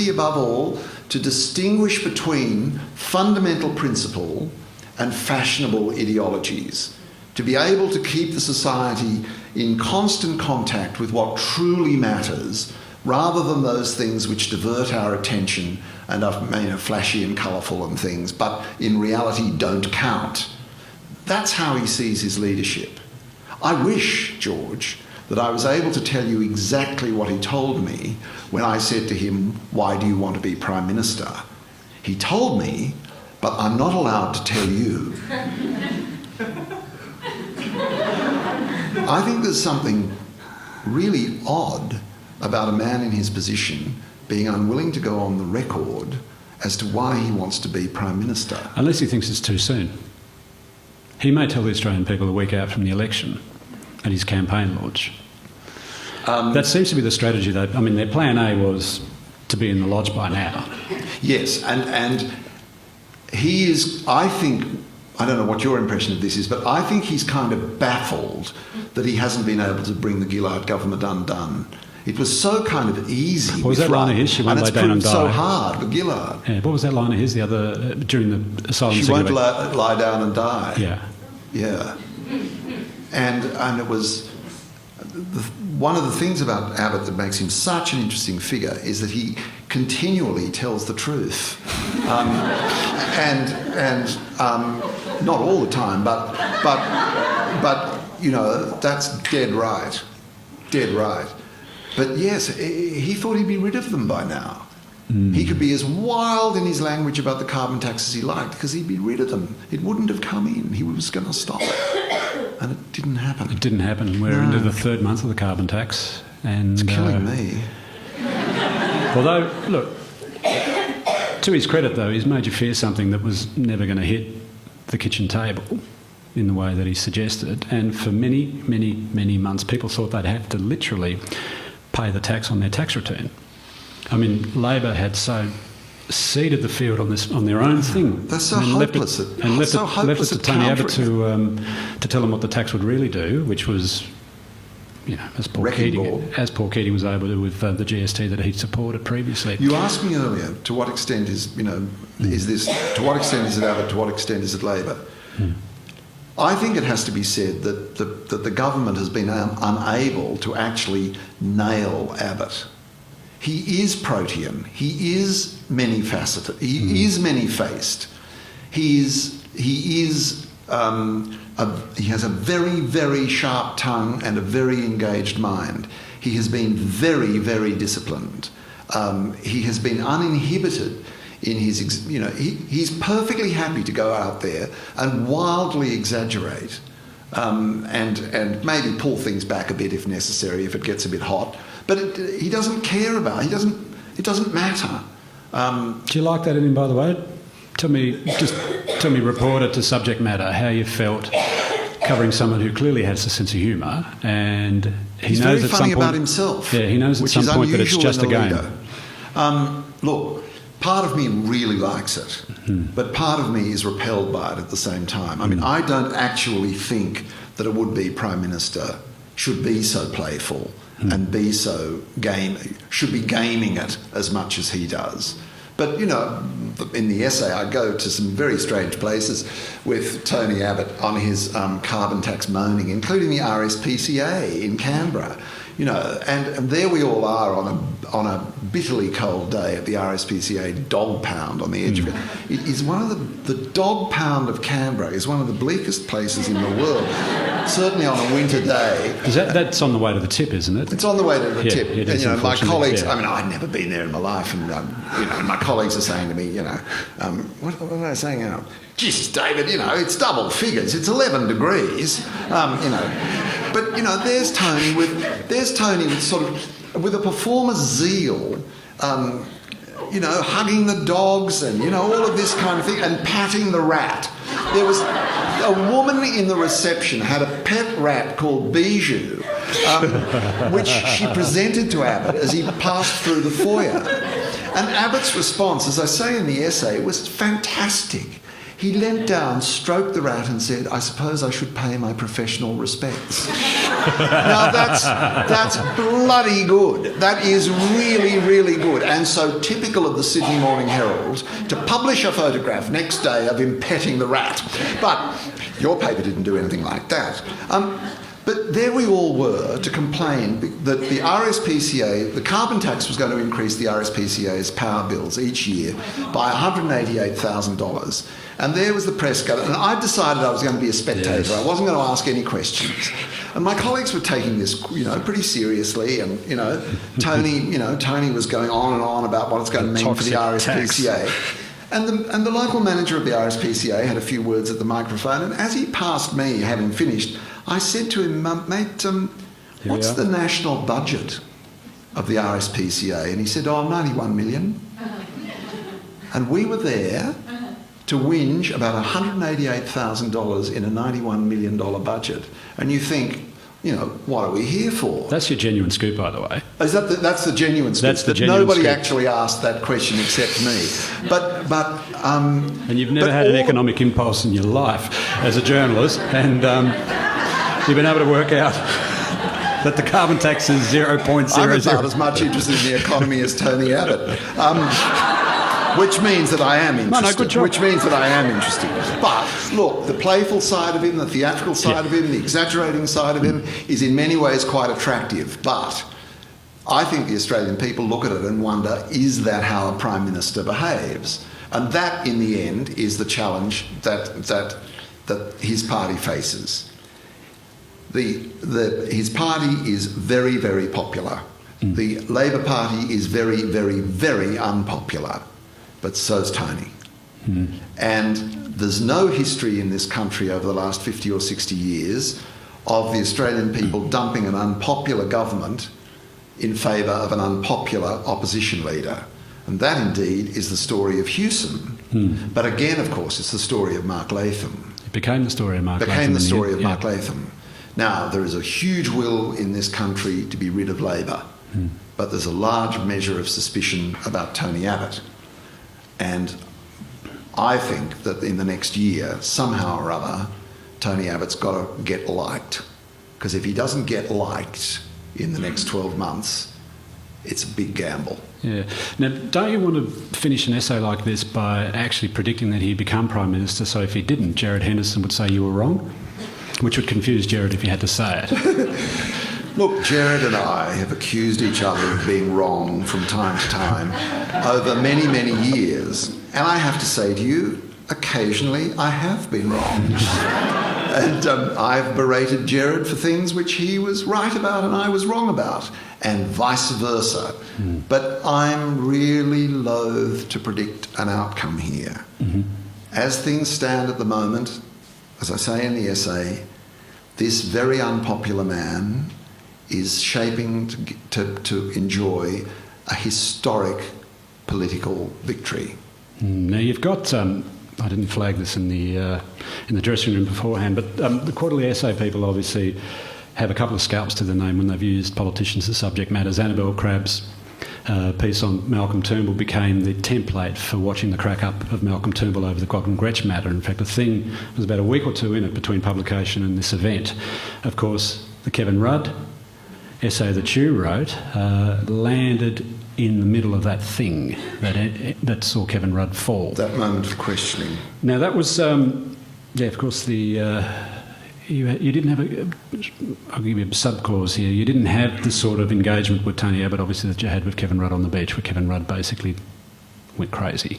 above all to distinguish between fundamental principle and fashionable ideologies, to be able to keep the society in constant contact with what truly matters, rather than those things which divert our attention and are flashy and colourful and things, but in reality don't count. That's how he sees his leadership. I wish, George, that I was able to tell you exactly what he told me when I said to him, why do you want to be Prime Minister? He told me, but I'm not allowed to tell you. I think there's something really odd about a man in his position being unwilling to go on the record as to why he wants to be Prime Minister. Unless he thinks it's too soon. He may tell the Australian people a week out from the election at his campaign launch. That seems to be the strategy, though. I mean, their plan A was to be in the lodge by now. Yes, and he is, I think, I don't know what your impression of this is, but I think he's kind of baffled that he hasn't been able to bring the Gillard government undone. It was so kind of easy. What was that line of his? She won't lay down and die. So hard with Gillard. Yeah, what was that line of his the other during the asylum? She won't lie down and die. Yeah. Yeah. And it was one of the things about Abbott that makes him such an interesting figure is that he continually tells the truth, and not all the time, but that's dead right. But yes, he thought he'd be rid of them by now. He could be as wild in his language about the carbon tax as he liked, because he'd be rid of them. It wouldn't have come in. He was going to stop it. And it didn't happen. It didn't happen. We're into the third month of the carbon tax. And it's killing me. Although, look, to his credit, though, he's made you fear something that was never going to hit the kitchen table in the way that he suggested. And for many, many, many months, people thought they'd have to literally pay the tax on their tax return. I mean, Labor had so ceded the field on their own thing. They're so and hopeless. left it to Tony Abbott to tell them what the tax would really do, which was, as Paul Keating was able to with the GST that he'd supported previously. You asked me earlier, to what extent is this? To what extent is it Abbott? To what extent is it Labor? I think it has to be said that the government has been unable to actually nail Abbott. He is protean. He is many-faceted. He is many-faced. He has a very, very sharp tongue and a very engaged mind. He has been very, very disciplined. He has been uninhibited in his, he's perfectly happy to go out there and wildly exaggerate and maybe pull things back a bit if necessary, if it gets a bit hot. But he doesn't care about it. It doesn't matter. Do you like that in him, by the way? Tell me, reporter to subject matter, how you felt covering someone who clearly has a sense of humour, and he's very funny about himself. Yeah, he knows at some point that it's just a game. Look, part of me really likes it, but part of me is repelled by it at the same time. I mean, I don't actually think that a would-be Prime Minister should be so playful and be so should be gaming it as much as he does. But, in the essay, I go to some very strange places with Tony Abbott on his carbon tax moaning, including the RSPCA in Canberra. And there we all are on a bitterly cold day at the RSPCA dog pound on the edge of it. It is one of the dog pound of Canberra is one of the bleakest places in the world, certainly on a winter day. That's on the way to the tip, isn't it? It's on the way to the tip. It is, my colleagues, I mean, I'd never been there in my life, and my colleagues are saying to me, what are they saying? Jesus, David, it's double figures. It's 11 degrees, But there's Tony with sort of with a performer's zeal, hugging the dogs and all of this kind of thing, and patting the rat. There was a woman in the reception had a pet rat called Bijou, which she presented to Abbott as he passed through the foyer. And Abbott's response, as I say in the essay, was fantastic. He leant down, stroked the rat and said, "I suppose I should pay my professional respects." Now that's bloody good. That is really, really good. And so typical of the Sydney Morning Herald to publish a photograph next day of him petting the rat. But your paper didn't do anything like that. But there we all were to complain that the RSPCA, the carbon tax was going to increase the RSPCA's power bills each year by $188,000. And there was the press gutter. And I decided I was going to be a spectator. Yes. I wasn't going to ask any questions. And my colleagues were taking this, pretty seriously. And, Tony was going on and on about what it's going to mean for the RSPCA. And the local manager of the RSPCA had a few words at the microphone. And as he passed me, having finished, I said to him, "Mate, what's the national budget of the RSPCA?" And he said, $91 million. And we were there to whinge about $188,000 in a $91 million budget. And you think, what are we here for? That's your genuine scoop, by the way. Is that's the genuine scoop? That's the genuine nobody scoop. Actually asked that question except me. And you've never had an economic impulse in your life as a journalist, and you've been able to work out that the carbon tax is 0.00. I'm about as much interested in the economy as Tony Abbott. Which means that I am interested. Good job. Which means that I am interested. But look, the playful side of him, the theatrical side of him, the exaggerating side of him is in many ways quite attractive. But I think the Australian people look at it and wonder, is that how a Prime Minister behaves? And that, in the end, is the challenge that his party faces. His party is very, very popular. The Labor Party is very, very, very unpopular. But so's Tony. And there's no history in this country over the last 50 or 60 years of the Australian people dumping an unpopular government in favour of an unpopular opposition leader. And that indeed is the story of Hewson. But again, of course, it's the story of Mark Latham. It became the story of Mark Latham. Became the story of Mark Latham. Now, there is a huge will in this country to be rid of Labor. But there's a large measure of suspicion about Tony Abbott. And I think that in the next year, somehow or other, Tony Abbott's got to get liked. Because if he doesn't get liked in the next 12 months, it's a big gamble. Yeah. Now, don't you want to finish an essay like this by actually predicting that he'd become Prime Minister, so if he didn't, Gerard Henderson would say you were wrong? Which would confuse Gerard if you had to say it. Look, Gerard and I have accused each other of being wrong from time to time over many, many years. And I have to say to you, occasionally I have been wrong. And I've berated Gerard for things which he was right about and I was wrong about, and vice versa. But I'm really loath to predict an outcome here. As things stand at the moment, as I say in the essay, this very unpopular man is shaping to enjoy a historic political victory. Now, you've got... I didn't flag this in the dressing room beforehand, but the quarterly essay people obviously have a couple of scalps to their name when they've used politicians as subject matters. Annabelle Crabb's piece on Malcolm Turnbull became the template for watching the crack up of Malcolm Turnbull over the Godwin Gretsch matter. In fact, the thing was about a week or two in it between publication and this event. Of course, the Kevin Rudd essay that you wrote landed in the middle of that thing that saw Kevin Rudd fall. That moment of questioning. Now, that was, of course, you didn't have I'll give you a sub-clause here, you didn't have the sort of engagement with Tony Abbott, obviously, that you had with Kevin Rudd on the beach, where Kevin Rudd basically went crazy.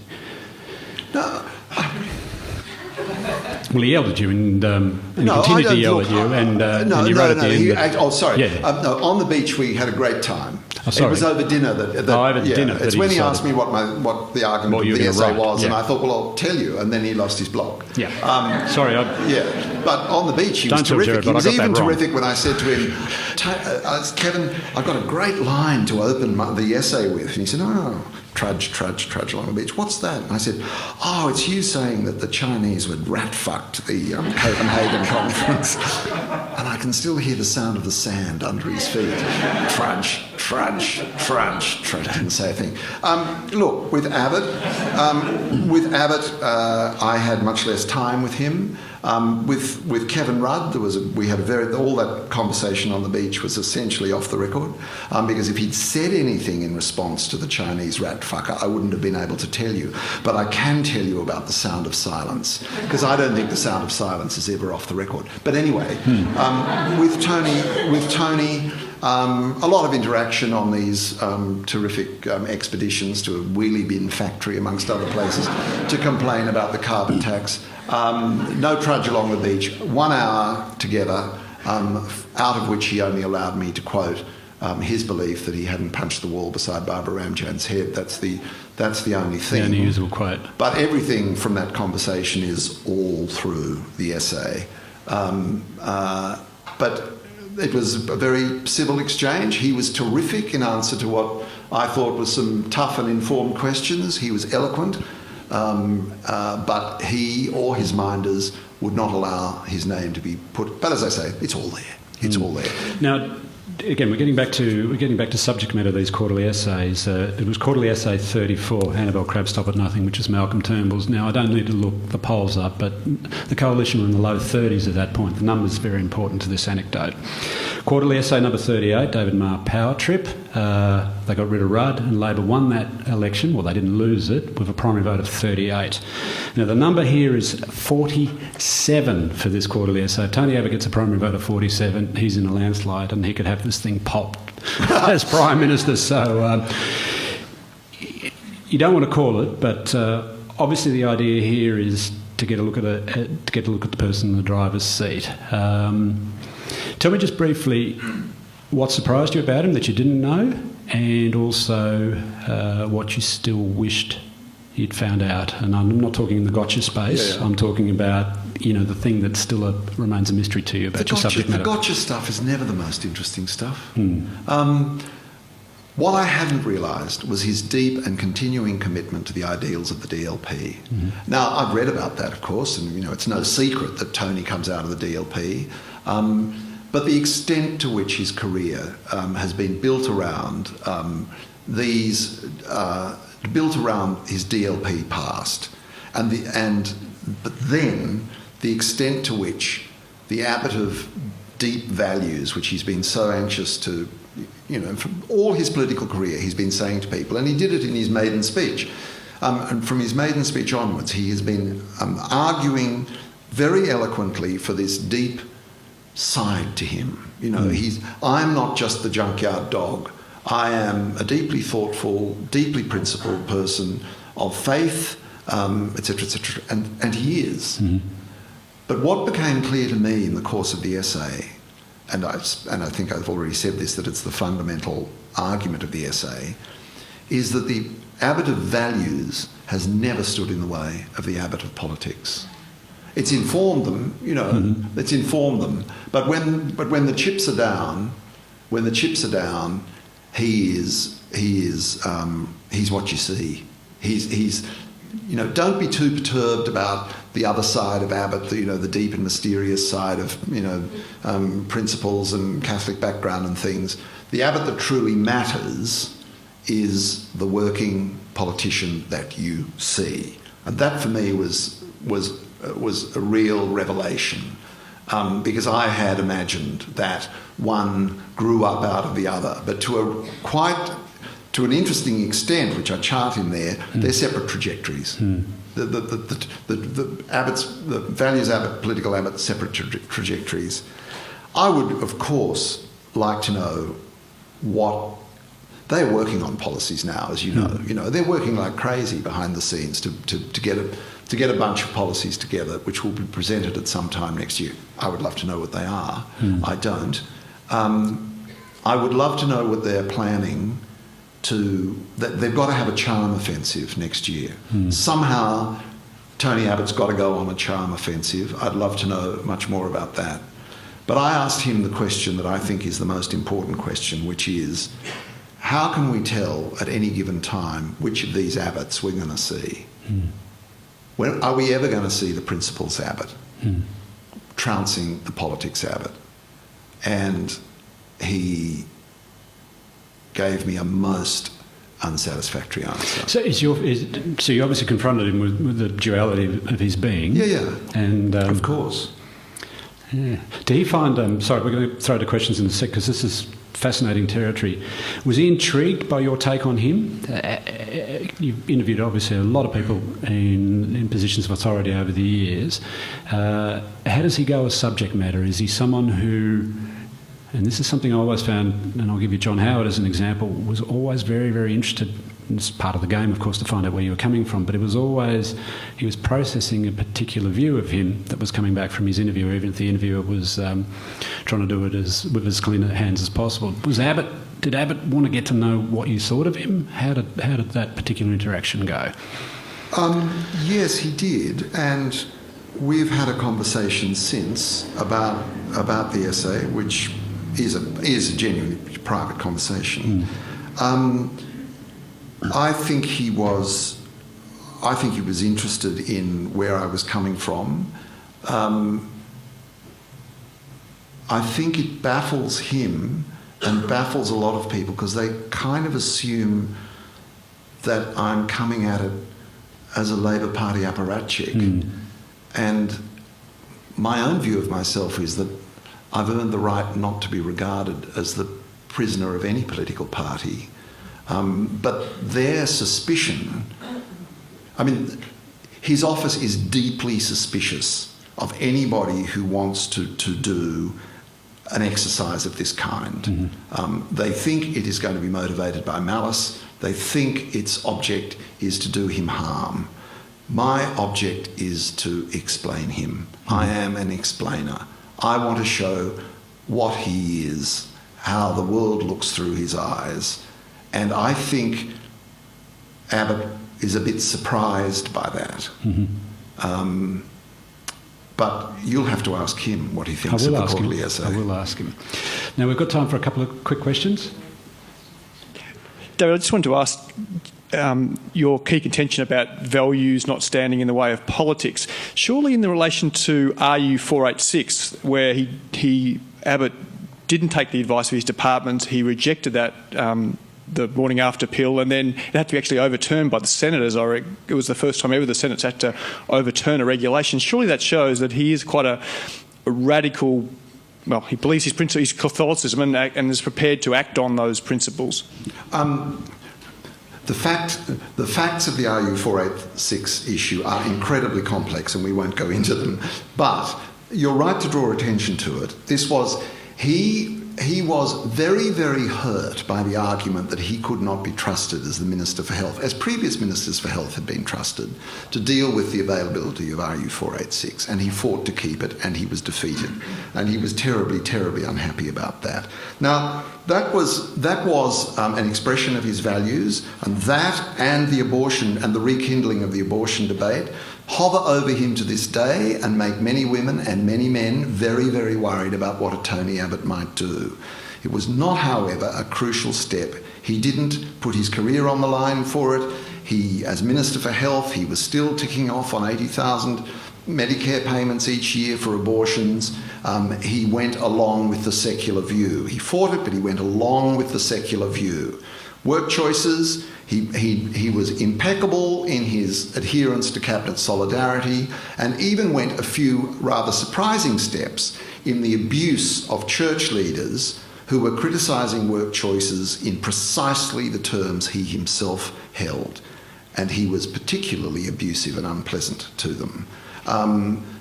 No. Well, he yelled at you and continued to yell at you, and you wrote at the end... on the beach we had a great time. Oh, sorry. It was over dinner. Over dinner. It's when he asked me what the argument of the essay was, and I thought, well, I'll tell you, and then he lost his blog. Yeah. Sorry. But on the beach he was terrific. He was even terrific when I said to him, Kevin, I've got a great line to open the essay with. And he said, trudge along the beach. What's that? And I said, it's you saying that the Chinese would rat-fucked the Copenhagen conference. And I can still hear the sound of the sand under his feet. Trudge. I didn't say a thing. Look, with Abbott, I had much less time with him. With Kevin Rudd, all that conversation on the beach was essentially off the record, because if he'd said anything in response to the Chinese rat fucker, I wouldn't have been able to tell you. But I can tell you about the sound of silence, because I don't think the sound of silence is ever off the record. But anyway, with Tony, a lot of interaction on these terrific expeditions to a wheelie bin factory, amongst other places, to complain about the carbon tax. No trudge along the beach, 1 hour together, out of which he only allowed me to quote his belief that he hadn't punched the wall beside Barbara Ramjan's head. That's the only thing. The only usable quote. But everything from that conversation is all through the essay. But it was a very civil exchange. He was terrific in answer to what I thought was some tough and informed questions. He was eloquent. But he or his minders would not allow his name to be put. But as I say, it's all there. It's all there. Now, again, we're getting back to subject matter of these quarterly essays. It was quarterly essay 34, Annabelle Crabb Stop at Nothing, which is Malcolm Turnbull's. Now, I don't need to look the polls up, but the coalition were in the low 30s at that point. The number's very important to this anecdote. Quarterly essay number 38, David Marr Power Trip. They got rid of Rudd, and Labor won that election. Well, they didn't lose it, with a primary vote of 38. Now, the number here is 47 for this quarterly essay. If Tony Abbott gets a primary vote of 47, he's in a landslide, and he could have this thing popped as Prime Minister. So you don't want to call it, but obviously the idea here is to get a look at the person in the driver's seat. Tell me just briefly what surprised you about him that you didn't know, and also what you still wished you'd found out. And I'm not talking in the gotcha space. I'm talking about the thing that still remains a mystery to you about your subject matter. The gotcha stuff is never the most interesting stuff. What I hadn't realised was his deep and continuing commitment to the ideals of the DLP. Now, I've read about that, of course, and it's no secret that Tony comes out of the DLP. But the extent to which his career has been built around these built around his DLP past, but then the extent to which the Abbott of deep values, which he's been so anxious to, from all his political career, he's been saying to people, and he did it in his maiden speech. And from his maiden speech onwards, he has been arguing very eloquently for this deep side to him. I'm not just the junkyard dog. I am a deeply thoughtful, deeply principled person of faith, etc., etc., and he is. Mm-hmm. But what became clear to me in the course of the essay, and I think I've already said this, that it's the fundamental argument of the essay, is that the Abbott of values has never stood in the way of the Abbott of politics. It's informed them, mm-hmm. It's informed them. But when the chips are down, he's what you see. He's don't be too perturbed about the other side of Abbott, the deep and mysterious side of principles and Catholic background and things. The Abbott that truly matters is the working politician that you see, and that for me was a real revelation, because I had imagined that one grew up out of the other, but to an interesting extent, which I chart in there, they're separate trajectories. The values Abbott, political Abbott, separate trajectories. I would, of course, like to know what they're working on policies now, as you know. They're working like crazy behind the scenes to get a bunch of policies together, which will be presented at some time next year. I would love to know what they are. I don't. I would love to know what they're planning that they've got to have a charm offensive next year. Somehow Tony Abbott's got to go on a charm offensive. I'd love to know much more about that. But I asked him the question that I think is the most important question, which is, how can we tell at any given time which of these Abbotts we're going to see? When are we ever going to see the principles Abbott trouncing the politics Abbott? And he gave me a most unsatisfactory answer. So so you obviously confronted him with the duality of his being. Yeah. And of course. Yeah. Did he find? Sorry, we're going to throw the questions in a sec because this is fascinating territory. Was he intrigued by your take on him? You've interviewed obviously a lot of people in positions of authority over the years. How does he go as subject matter? Is he someone who, and this is something I always found, and I'll give you John Howard as an example, was always very, very interested. It's part of the game, of course, to find out where you were coming from, but it was always, he was processing a particular view of him that was coming back from his interviewer, even if the interviewer was trying to do it with as clean hands as possible. Did Abbott want to get to know what you thought of him? How did that particular interaction go? Yes, he did, and we've had a conversation since about the essay, which is a genuinely private conversation. I think he was interested in where I was coming from. I think it baffles him and baffles a lot of people because they kind of assume that I'm coming at it as a Labor Party apparatchik. And my own view of myself is that I've earned the right not to be regarded as the prisoner of any political party. But their suspicion, his office is deeply suspicious of anybody who wants to do an exercise of this kind. They think it is going to be motivated by malice. They think its object is to do him harm. My object is to explain him. I am an explainer. I want to show what he is, how the world looks through his eyes. And I think Abbott is a bit surprised by that. But you'll have to ask him what he thinks of the quarterly essay. I will ask him. Now, we've got time for a couple of quick questions. David, I just wanted to ask your key contention about values not standing in the way of politics. Surely in the relation to RU 486, where Abbott didn't take the advice of his department, he rejected that the morning after pill, and then it had to be actually overturned by the senators. It was the first time ever the Senate's had to overturn a regulation. Surely that shows that he is quite a radical. Well, he believes his Catholicism and is prepared to act on those principles. The facts of the RU 486 issue are incredibly complex, and we won't go into them. But you're right to draw attention to it. He was very, very hurt by the argument that he could not be trusted as the Minister for Health, as previous Ministers for Health had been trusted, to deal with the availability of RU 486, and he fought to keep it, and he was defeated. And he was terribly, terribly unhappy about that. Now, that was an expression of his values, and that and the abortion and the rekindling of the abortion debate hover over him to this day and make many women and many men very, very worried about what a Tony Abbott might do. It was not, however, a crucial step. He didn't put his career on the line for it. He, as Minister for Health, he was still ticking off on 80,000 Medicare payments each year for abortions. He went along with the secular view. He fought it, but he went along with the secular view. Work choices, he was impeccable in his adherence to cabinet solidarity, and even went a few rather surprising steps in the abuse of church leaders who were criticising work choices in precisely the terms he himself held. And he was particularly abusive and unpleasant to them.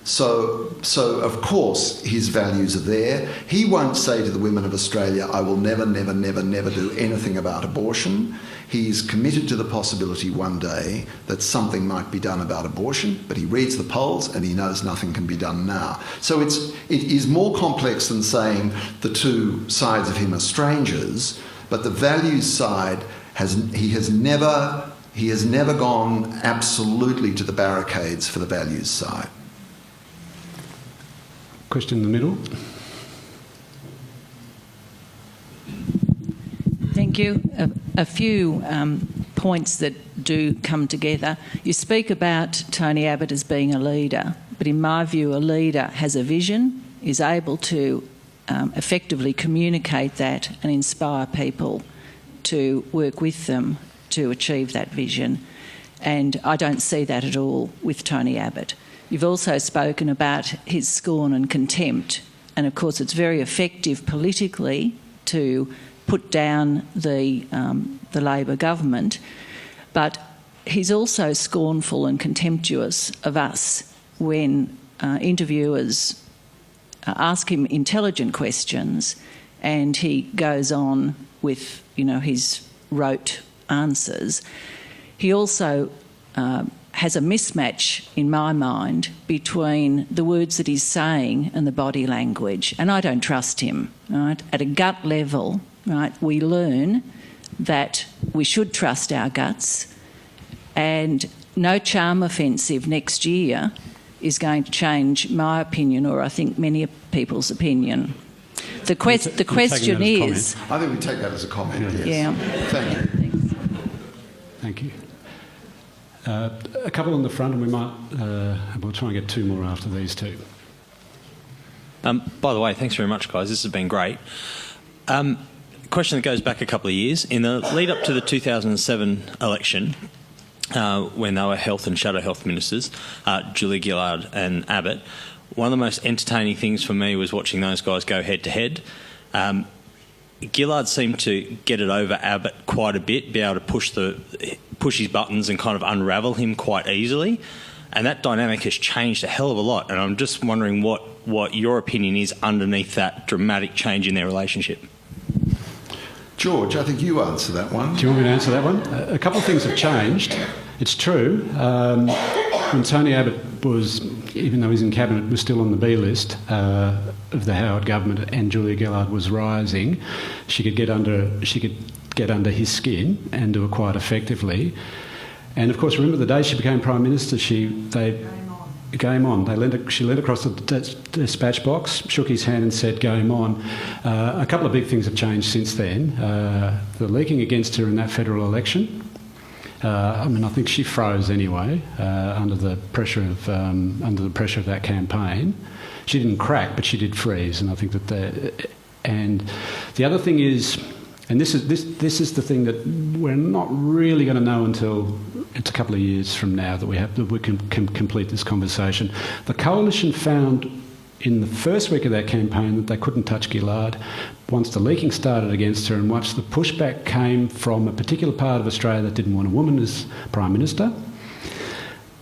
So of course his values are there. He won't say to the women of Australia, I will never, never, never, never do anything about abortion. He's committed to the possibility one day that something might be done about abortion, but he reads the polls and he knows nothing can be done now. So it is more complex than saying the two sides of him are strangers, but the values side he has never gone absolutely to the barricades for the values side. Question in the middle. Thank you. A few points that do come together. You speak about Tony Abbott as being a leader, but in my view, a leader has a vision, is able to effectively communicate that and inspire people to work with them to achieve that vision. And I don't see that at all with Tony Abbott. You've also spoken about his scorn and contempt, and of course it's very effective politically to put down the Labor government, but he's also scornful and contemptuous of us when interviewers ask him intelligent questions and he goes on with, his rote answers. He also has a mismatch, in my mind, between the words that he's saying and the body language, and I don't trust him. Right? At a gut level, right, we learn that we should trust our guts, and no charm offensive next year is going to change my opinion, or I think many people's opinion. The question is... I think we take that as a comment, yes. Yeah. Thank you. Thank you. A couple in the front, and we'll try and get two more after these two. By the way, thanks very much, guys. This has been great. Question that goes back a couple of years. In the lead up to the 2007 election, when they were health and shadow health ministers, Julia Gillard and Abbott, one of the most entertaining things for me was watching those guys go head to head. Gillard seemed to get it over Abbott quite a bit, be able to push his buttons and kind of unravel him quite easily. And that dynamic has changed a hell of a lot. And I'm just wondering what your opinion is underneath that dramatic change in their relationship. George, I think you answer that one. Do you want me to answer that one? A couple of things have changed. It's true. When Tony Abbott was, even though he's in cabinet, was still on the B list of the Howard government, and Julia Gillard was rising, she could get under his skin and do it quite effectively. And of course, remember the day she became Prime Minister, game on. She leant across the dispatch box, shook his hand and said, game on. A couple of big things have changed since then. The leaking against her in that federal election. I think she froze anyway under the pressure of that campaign. She didn't crack, but she did freeze, and I think and the other thing is, And this is the thing that we're not really going to know until it's a couple of years from now that we can complete this conversation. The coalition found in the first week of that campaign that they couldn't touch Gillard. Once the leaking started against her and once the pushback came from a particular part of Australia that didn't want a woman as Prime Minister,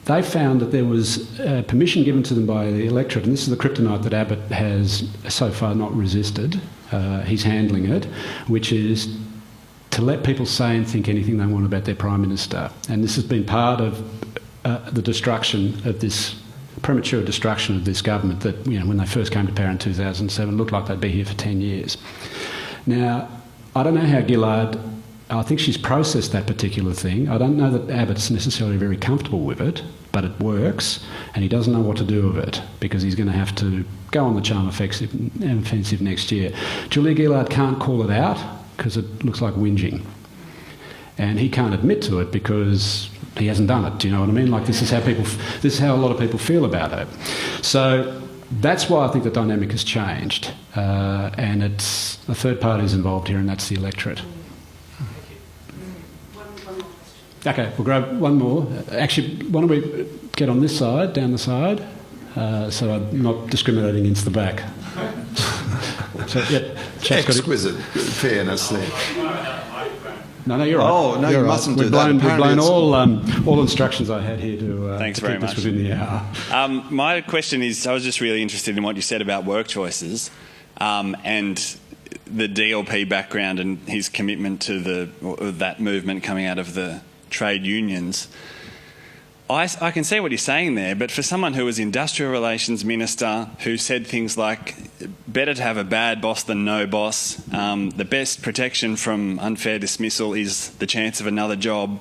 they found that there was permission given to them by the electorate, and this is the kryptonite that Abbott has so far not resisted. He's handling it, which is to let people say and think anything they want about their Prime Minister. And this has been part of the destruction of this, premature destruction of this government that, you know, when they first came to power in 2007, looked like they'd be here for 10 years. Now, I don't know how Gillard, I think she's processed that particular thing. I don't know that Abbott's necessarily very comfortable with it, but it works, and he doesn't know what to do with it because he's going to have to go on the charm offensive next year. Julia Gillard can't call it out because it looks like whinging. And he can't admit to it because he hasn't done it. Do you know what I mean? Like, this is how a lot of people feel about it. So that's why I think the dynamic has changed. And it's a third party is involved here, and that's the electorate. Okay, we'll grab one more. Actually, why don't we get on this side, down the side, so I'm not discriminating against the back. So, yeah, exquisite fairness there. No, you're right. Oh, no, you mustn't do that. We've blown all instructions I had here to Thanks to very keep much. this within the hour. My question is, I was just really interested in what you said about work choices and the DLP background and his commitment to that movement coming out of the trade unions. I can see what he's saying there, but for someone who was Industrial Relations Minister, who said things like, better to have a bad boss than no boss, the best protection from unfair dismissal is the chance of another job,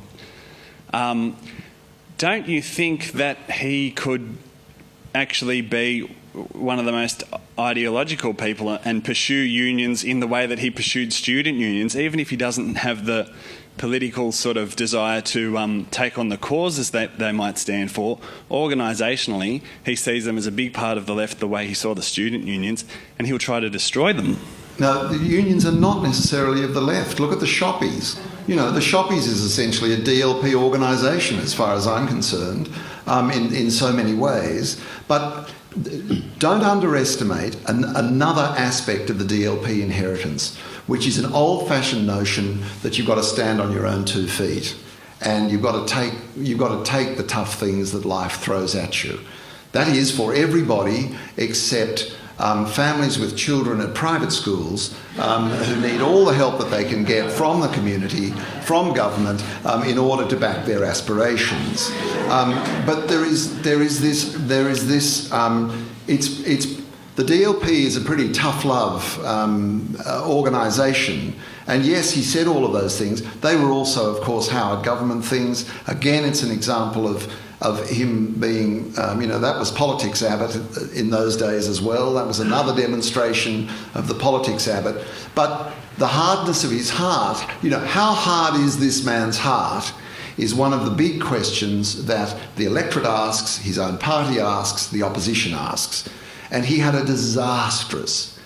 don't you think that he could actually be one of the most ideological people and pursue unions in the way that he pursued student unions, even if he doesn't have the political sort of desire to take on the causes that they might stand for? Organisationally, he sees them as a big part of the left the way he saw the student unions, and he'll try to destroy them. No, the unions are not necessarily of the left. Look at the Shoppies. You know, the Shoppies is essentially a DLP organisation as far as I'm concerned, in so many ways. But don't underestimate another aspect of the DLP inheritance, which is an old-fashioned notion that you've got to stand on your own 2 feet, and you've got to take the tough things that life throws at you. That is for everybody except families with children at private schools who need all the help that they can get from the community, from government, in order to back their aspirations. But there is this. The DLP is a pretty tough love organisation, and yes, he said all of those things. They were also, of course, Howard government things. Again, it's an example of him being, that was politics Abbott in those days as well. That was another demonstration of the politics Abbott. But the hardness of his heart, how hard is this man's heart, is one of the big questions that the electorate asks, his own party asks, the opposition asks. And he had a disastrous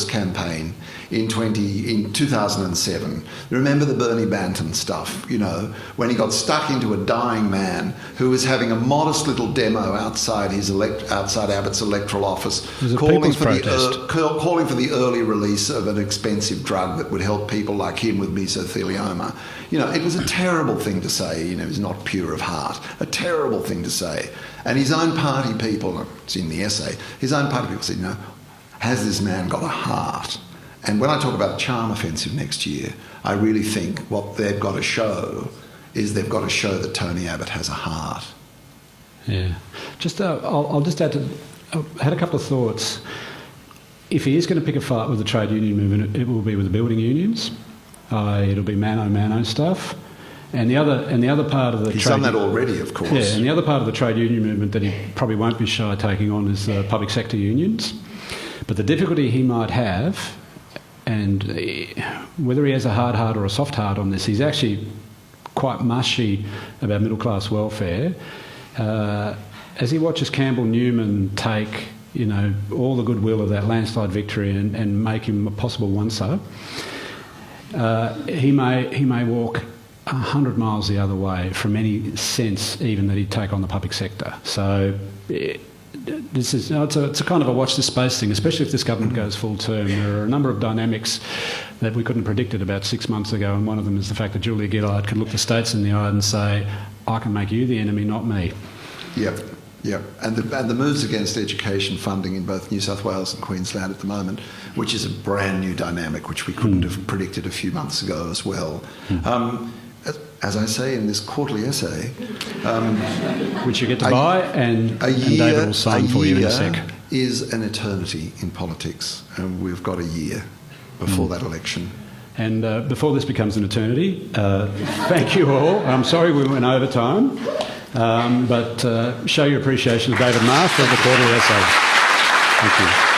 campaign in 2007. Remember the Bernie Banton stuff, when he got stuck into a dying man who was having a modest little demo outside Abbott's electoral office, calling for the early release of an expensive drug that would help people like him with mesothelioma. It was a terrible thing to say. He was not pure of heart. A terrible thing to say. And his own party people, it's in the essay, his own party people said, has this man got a heart? And when I talk about a charm offensive next year, I really think what they've got to show is they've got to show that Tony Abbott has a heart. Yeah. I'll just add to... I had a couple of thoughts. If he is going to pick a fight with the trade union movement, it will be with the building unions. It'll be mano stuff. And the other part of the He's done that already, of course. Yeah, and the other part of the trade union movement that he probably won't be shy taking on is public sector unions. But the difficulty he might have, and whether he has a hard heart or a soft heart on this, he's actually quite mushy about middle class welfare. As he watches Campbell Newman take, all the goodwill of that landslide victory and make him a possible one-so, he may walk 100 miles the other way from any sense even that he'd take on the public sector. So it's a kind of a watch this space thing, especially if this government goes full term. There are a number of dynamics that we couldn't have predicted about 6 months ago, and one of them is the fact that Julia Gillard can look the states in the eye and say, I can make you the enemy, not me. Yep. Yep, and the moves against education funding in both New South Wales and Queensland at the moment, which is a brand new dynamic which we couldn't have predicted a few months ago as well. As I say in this quarterly essay, which you get to buy, and David will sign for you in a sec. Is an eternity in politics, and we've got a year before that election. And before this becomes an eternity, thank you all. I'm sorry we went over time. But show your appreciation to David Marr for the quarterly essay. Thank you.